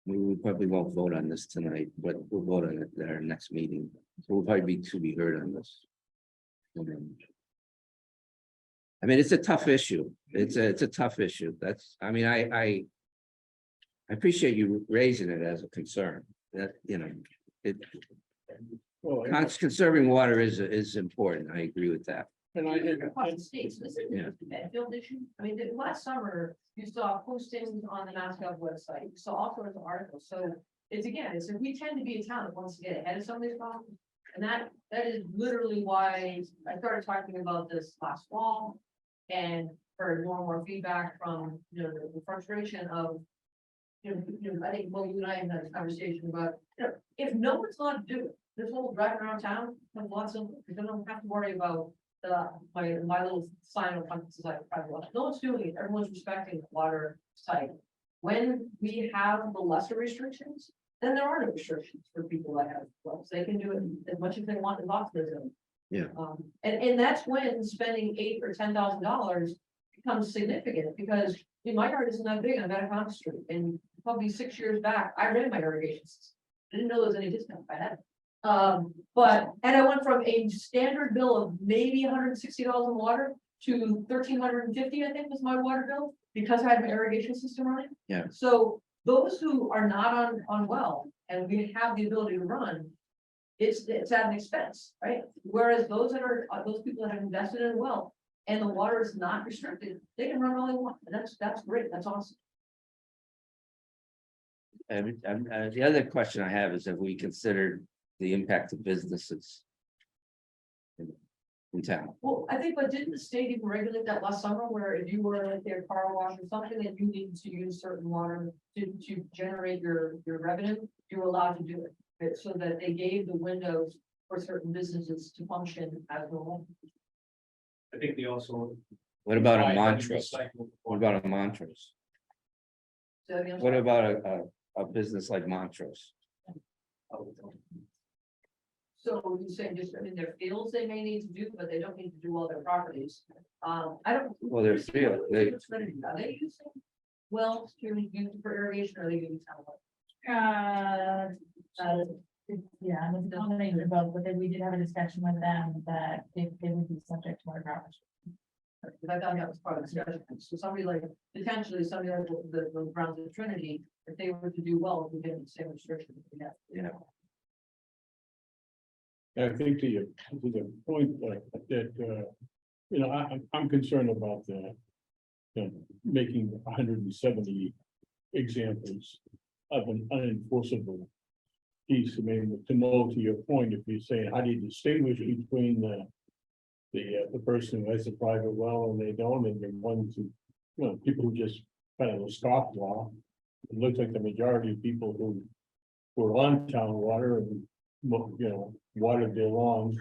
We probably won't vote on this tonight, but we'll vote on it at our next meeting. So we'll probably be to be heard on this. I mean, it's a tough issue. It's a tough issue. That's, I mean, I appreciate you raising it as a concern that, you know, Well, conserving water is important. I agree with that. and I, Across the states, this isn't Yeah. just a Medfield issue. I mean, last summer, you saw postings on the MassGov website, you saw all sorts of articles, so it's again, it's, we tend to be a town that wants to get ahead of some of these problems. And that is literally why I started talking about this last fall. And heard more and more feedback from, you know, the frustration of. You know, I think, well, you and I have had this conversation about, you know, if no one's allowed to do it, this whole driving around town, comes lots of, you don't have to worry about. My little sign of consequences, like private water, no one's doing it, everyone's respecting the water site. When we have the lesser restrictions, then there are no restrictions for people that have wells, they can do it as much as they want in lots of them. Yeah. And that's when spending $8,000 or $10,000 becomes significant, because my yard isn't that big on Medfield Street, and probably 6 years back, I ran my irrigation system. I didn't know there was any discount by that. And I went from a standard bill of maybe $160 in water to $1,350, I think was my water bill, because I had my irrigation system running. Yeah. So those who are not on well, and we have the ability to run, it's at an expense, right? Whereas those those people that have invested in well, and the water is not restricted, they can run all they want, and that's great, that's awesome. And the other question I have is, have we considered the impact of businesses in town? Well, I think, but didn't the state even regulate that last summer, where if you were like their car wash or something, and you needed to use certain water to generate your revenue, you were allowed to do it, so that they gave the windows for certain businesses to function as normal. I think they also. What about a Why Montrose? recycle- What about a Montrose? So, I mean, What about a business like Montrose? So you say just, I mean, their fields they may need to do, but they don't need to do all their properties. I don't. Well, their field, Are they using wells to use for irrigation, or are they using town wells? Yeah, and it's a combination of both, but then we did have a discussion with them that they would be subject to our garbage. Because I thought that was part of the discussion. So somebody like, potentially somebody like the Browns of Trinity, if they were to do well, we get the same restrictions. We have. Yeah. I think to the point that, you know, I'm concerned about making 170 examples of an unenforceable piece. I mean, to know, to your point, if you're saying, how do you distinguish between the person who has a private well and they don't, and the ones who, you know, people who just kind of scoff law. It looks like the majority of people who were on town water and, you know, watered their lawns.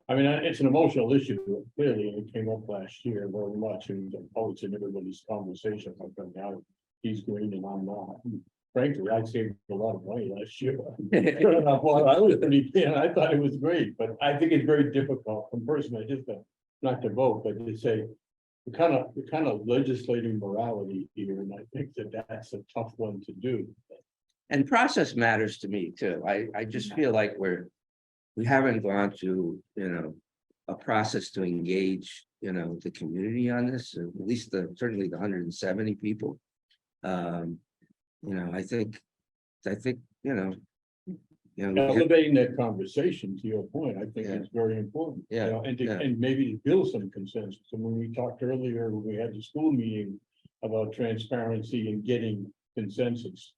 I mean, it's an emotional issue, clearly, and it came up last year very much, and always in everybody's conversation, like, now he's green and I'm not. Frankly, I saved a lot of money last year. I was pretty, I thought it was great, but I think it's very difficult from personally, just not to vote, but to say, we're kind of legislating morality here, and I think that's a tough one to do. And process matters to me too. I just feel like we haven't gone to, you know, a process to engage, you know, the community on this, at least certainly the 170 people. You know, I think, you know. Elevating that conversation, to your point, I think is very important. Yeah, You know, and yeah. and maybe to build some consensus. And when we talked earlier, when we had the school meeting about transparency and getting consensus.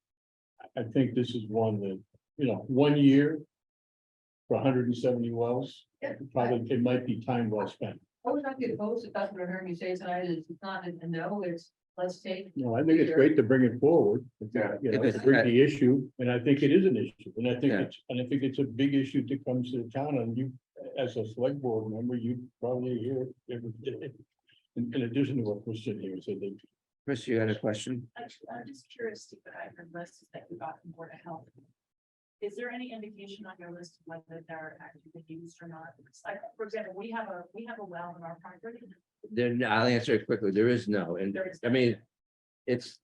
I think this is one that, you know, 1 year for 170 wells, probably it might be time well spent. I was not get opposed if that's what I heard you say tonight, is it's not a no, it's let's take. No, I think it's great to bring it forward. Yeah. You know, If to it's- bring the issue, and I think it is an issue, and I think Yeah. it's a big issue that comes to the town, and you, as a select board member, you probably hear it every day. In addition to what Christian here said, that Chris, you had a question? I'm just curious, Steve, but I heard lists that you got from Board of Health. Is there any indication on your list of whether they're actually used or not? Like, for example, we have a well in our property. Then I'll answer it quickly. There is no, and There is I mean, it's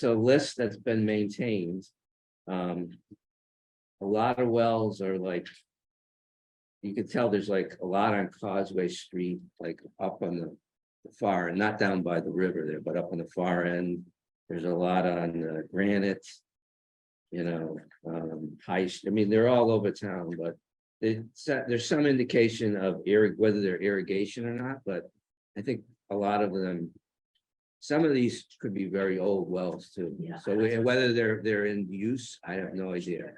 a list that's been maintained. A lot of wells are like. You can tell there's like a lot on Causeway Street, like up on the far, and not down by the river there, but up on the far end. There's a lot on Granite. You know, I mean, they're all over town, but there's some indication of whether they're irrigation or not, but I think a lot of them. Some of these could be very old wells too, Yeah. so and whether they're in use, I have no idea.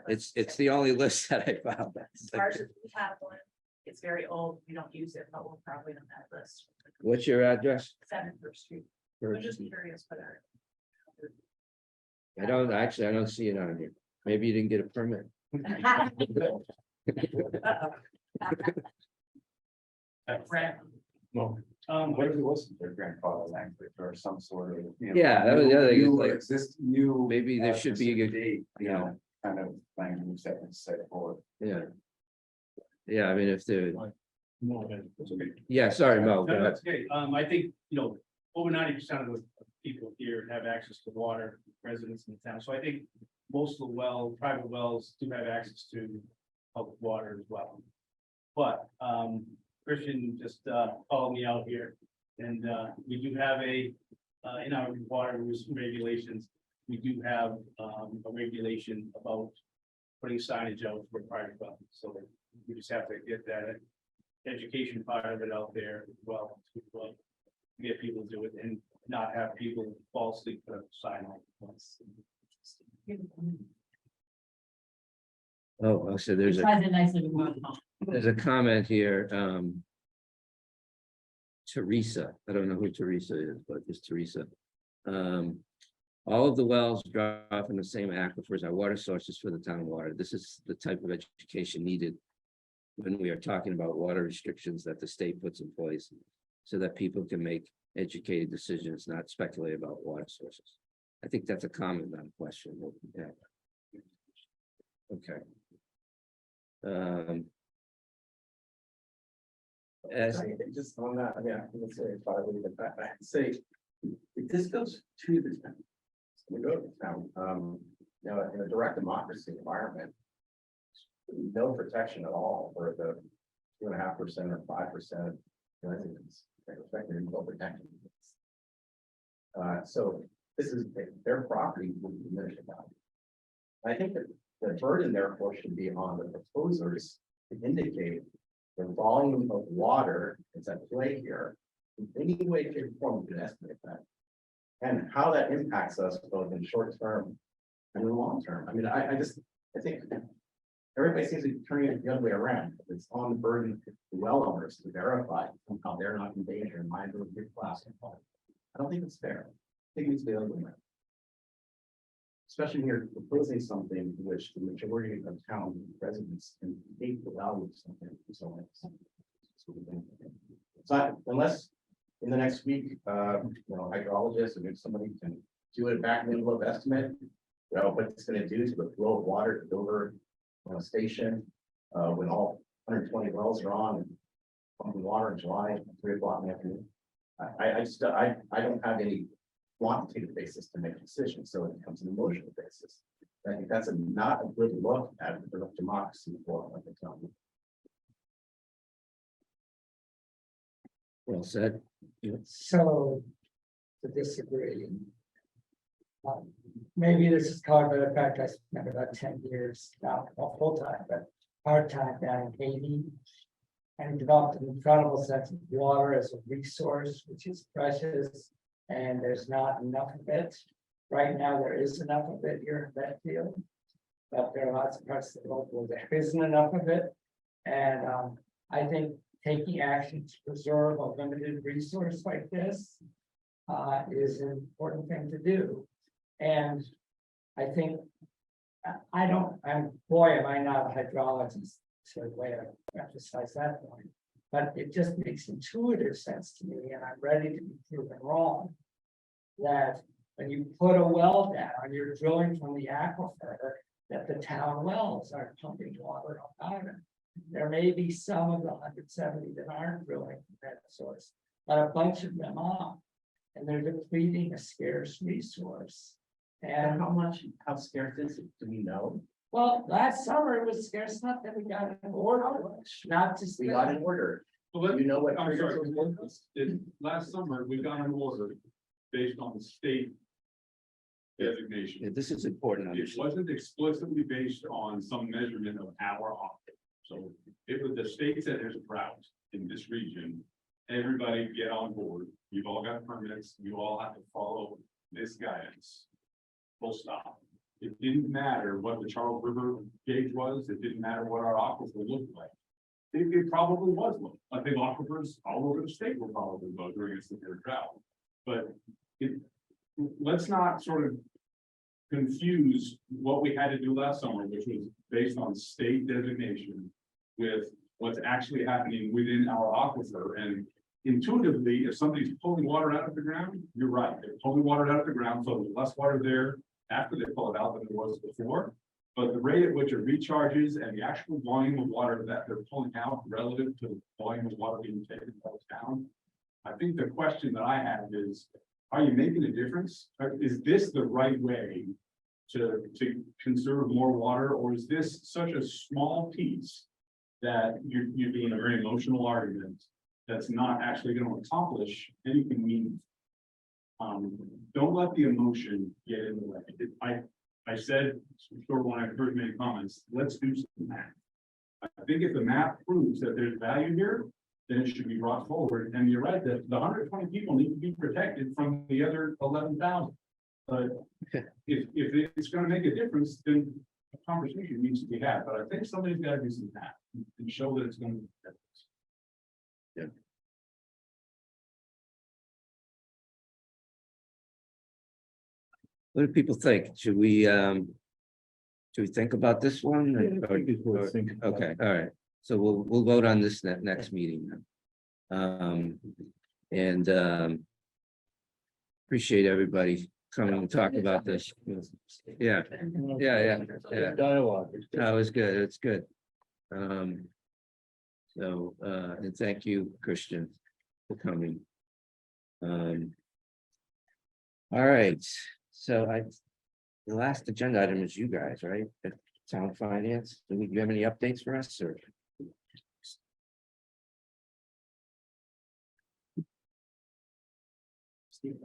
It's the only list that I found. As far as we have one, it's very old, we don't use it, but we're probably on that list. What's your address? 7th First Street. I'm just curious whether. I don't see it on here. Maybe you didn't get a permit. no, What if it wasn't their grandfather's language or some sort of? You know, Yeah, that was the other thing, it's new like, new. maybe there should be a good- date, you know, kind of language that was set forward. Yeah. Yeah, I mean, if they're, no, that's okay. yeah, sorry, Mo. go No, ahead. that's okay. I think, over 90% of the people here have access to water, residents in the town. So I think most of the private wells do have access to public water as well. But, Christian just, called me out here and, we do have in our water regulations, we do have, a regulation about putting signage out for private wells. So we just have to get that education part of it out there as well. To get people to do it and not have people falsely put a sign on. Oh, so It ties in nicely with Board of Health. there's a comment here, Teresa, I don't know who Teresa is, but it's Teresa. All of the wells draw from the same aquifers are water sources for the town water. This is the type of education needed when we are talking about water restrictions that the state puts in place so that people can make educated decisions, not speculate about water sources. I think that's a comment, not a question. Yeah. Okay. As, Just on that, yeah, I would say, if I would get that back, say, if this goes to the town. We go to the town, in a direct democracy environment. No protection at all for the 2.5% or 5% residents that are affected in no protection. So this is their property will be diminished about. I think that the burden therefore should be on the proposers to indicate the volume of water that's at play here. In any way, shape, or form, we can estimate that. And how that impacts us both in short term and in the long term. I mean, I think everybody seems to be turning it the other way around. It's on the burden of the well owners to verify somehow they're not in danger and mind a big class. I don't think it's fair. I think it's the other way around. Especially when you're proposing something which the majority of town residents can hate the value of something. So unless in the next week, hydrologist or if somebody can do a back envelope estimate, what it's going to do to the flow of water over a station when all 120 wells are on and pumping water in July at 3 o'clock in the afternoon. I don't have any quantitative basis to make decisions, so it becomes an emotional basis. I think that's not a good look at the democracy for the town. well said. So, to disagree. Maybe this is called the fact I spent about 10 years, not full-time, but part-time down in Haiti. And developed an incredible sense of water as a resource, which is precious, and there's not enough of it. Right now, there is enough of it here in Medfield. But there are lots of parts of the world where there isn't enough of it. And I think taking action to preserve a limited resource like this is an important thing to do. And I think, I don't, boy, am I not a hydrologist, so way to emphasize that point. But it just makes intuitive sense to me, and I'm ready to be proven wrong. That when you put a well down, you're drilling from the aquifer, that the town wells are pumping water out of it. There may be some of the 170 that aren't drilling from that source, but a bunch of them are. And they're depleting a scarce resource. And how scarce is it? Do we know? well, last summer it was scarce enough that we got an order, not to. We got an order. Well, You know what? I'm triggers sorry. those orders? Last summer, we got an order based on the state designation. Yeah, this is important. to It understand. wasn't explicitly based on some measurement of our office. So it was, the state said there's a drought in this region. Everybody get on board. You've all got permits. You all have to follow this guidance. Full stop. It didn't matter what the Charles River gauge was. It didn't matter what our aquifer looked like. It probably was low. I think aquifers all over the state were probably low during a severe drought. But let's not sort of confuse what we had to do last summer, which was based on state designation, with what's actually happening within our aquifer. And intuitively, if somebody's pulling water out of the ground, you're right. They're pulling water out of the ground, so there's less water there after they pull it out than there was before. But the rate at which it recharges and the actual volume of water that they're pulling out relative to the volume of water being taken down. I think the question that I have is, are you making a difference? Is this the right way to conserve more water, or is this such a small piece that you're doing a very emotional argument that's not actually going to accomplish anything meaningful? Don't let the emotion get in the way. I said, sort of when I heard many comments, let's do some math. I think if the math proves that there's value here, then it should be brought forward. And you're right, that the 120 people need to be protected from the other 11,000. But if it's going to make a difference, then a conversation needs to be had. But I think somebody's got to do some math and show that it's going to make a difference. Yeah. What do people think? Should we think about this one? Yeah, I think it's worth thinking about. Okay, all right. So we'll vote on this next meeting then. Appreciate everybody coming and talk about this. Yeah, yeah. Dialogue. That was good. It's good. And thank you, Christian, for coming. All right, so the last agenda item is you guys, right? At Town Finance. Do you have any updates for us, or? Do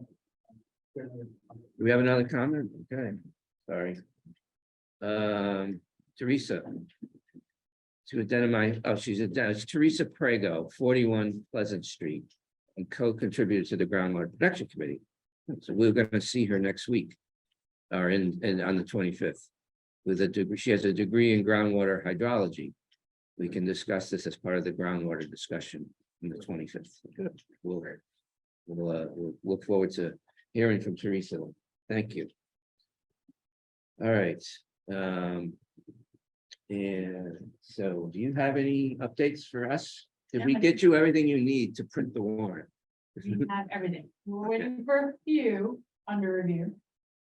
we have another comment? Okay, sorry. Teresa. To identify, she's Teresa Prego, 41 Pleasant Street, and co-contributor to the Groundwater Protection Committee. So we're going to see her next week, or on the 25th, with a degree. She has a degree in groundwater hydrology. We can discuss this as part of the groundwater discussion on the 25th. Good. We'll look forward to hearing from Teresa. Thank you. All right. And so, do you have any updates for us? Did we get you everything you need to print the warrant? We have everything. We're waiting for a few under review.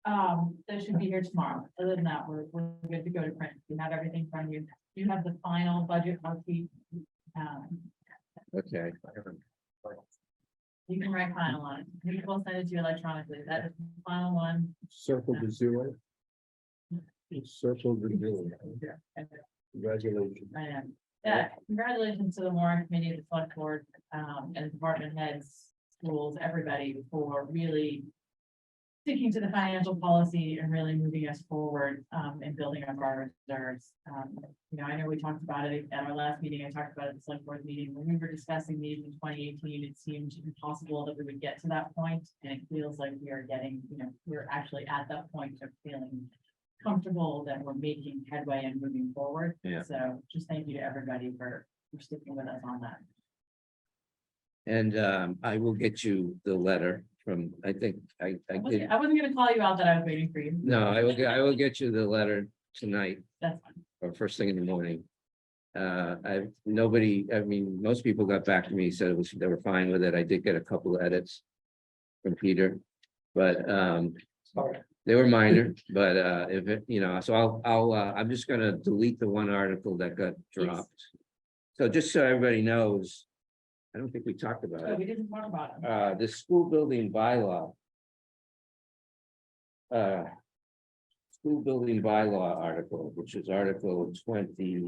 That should be here tomorrow. Other than that, we're good to go to print. You have everything from you. You have the final budget worksheet. Okay. You can write final on it. We will send it to you electronically. That is the final one. Circle to zero. Circle to zero. Congratulations. I am. Yeah, congratulations to the Warrant Committee, the select board, and department heads, schools, everybody for really sticking to the financial policy and really moving us forward, and building up our reserves. I know we talked about it at our last meeting. I talked about it at the select board meeting. When we were discussing these in 2018, it seemed impossible that we would get to that point, and it feels like we are getting, we're actually at that point of feeling comfortable that we're making headway and moving forward. Yeah. So just thank you to everybody for sticking with us on that. And I will get you the letter from, I think, I did, I wasn't gonna call you out that I was waiting for you. no, I will get you the letter tonight That's fine. or first thing in the morning. Nobody, I mean, most people got back to me, said it was, they were fine with it. I did get a couple of edits from Peter, but, Sorry. they were minor, but, if it, so I'm just gonna delete the one article that got dropped. So just so everybody knows, I don't think we talked about So it. we didn't talk about it. The school building bylaw. School building bylaw article, which is Article 20.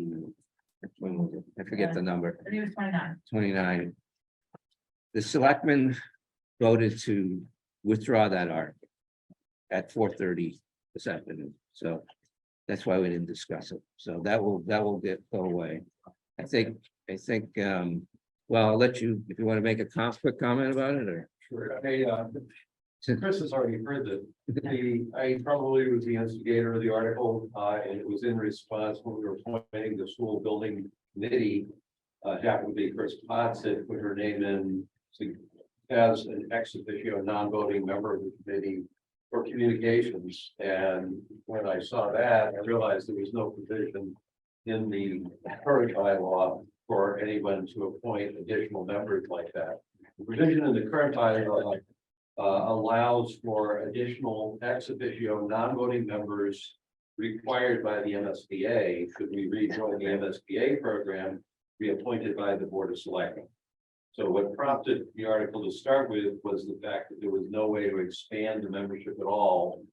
Which one was it? I forget the number, I think it was 29. 29. The selectmen voted to withdraw that article at 4:30 this afternoon, so that's why we didn't discuss it. So that will go away. I think, well, I'll let you, if you want to make a quick comment about it, or. Sure. Hey, Chris has already heard that. I probably was the instigator of the article, and it was in response when we were appointing the school building committee. Happened to be Chris Potts had put her name in as an ex officio non-voting member of the committee for communications. And when I saw that, I realized there was no provision in the current bylaw for anyone to appoint additional members like that. The provision in the current bylaw allows for additional ex officio non-voting members required by the MSBA, should we rejoin the MSBA program, be appointed by the Board of Selectmen. So what prompted the article to start with was the fact that there was no way to expand the membership at all.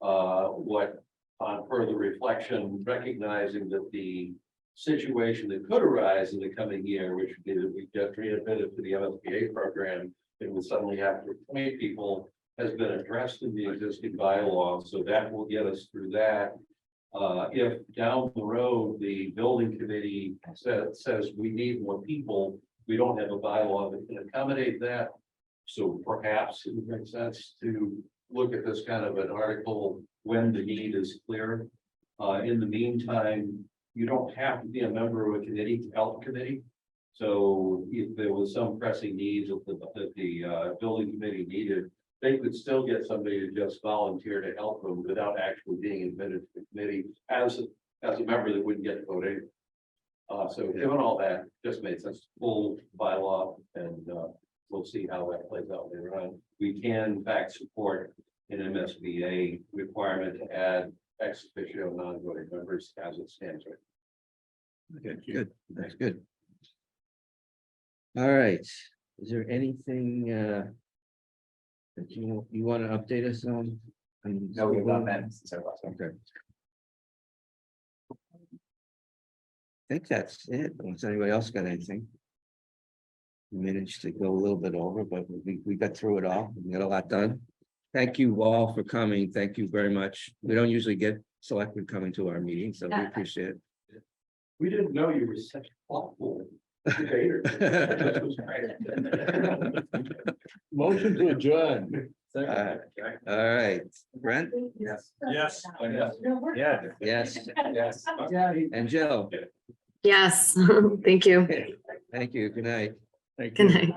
What on further reflection, recognizing that the situation that could arise in the coming year, which would be that we get readmitted to the MSBA program, it will suddenly have to appoint people, has been addressed in the existing bylaw, so that will get us through that. If down the road, the building committee says we need more people, we don't have a bylaw that can accommodate that. So perhaps it would make sense to look at this kind of an article when the need is clear. In the meantime, you don't have to be a member of a committee to help a committee. So if there was some pressing needs that the building committee needed, they could still get somebody to just volunteer to help them without actually being admitted to the committee as a member that wouldn't get voted. So given all that, just made sense, full bylaw, and we'll see how that plays out later on. We can in fact support an MSBA requirement to add ex officio non-voting members as it stands right. Okay, good, that's good. All right, is there anything that you want to update us on? No, we've done that since our last one. Okay. I think that's it, unless anybody else got anything. We managed to go a little bit over, but we got through it all, we got a lot done. Thank you all for coming, thank you very much. We don't usually get selectmen coming to our meetings, so we appreciate it. We didn't know you were such a thoughtful debater. This was great. Motion to adjourn. All right, Brent, Yes. Yes. Yeah. yes, Yes. and Jill, Yes, thank you. thank you, good night. Thank Good you. night.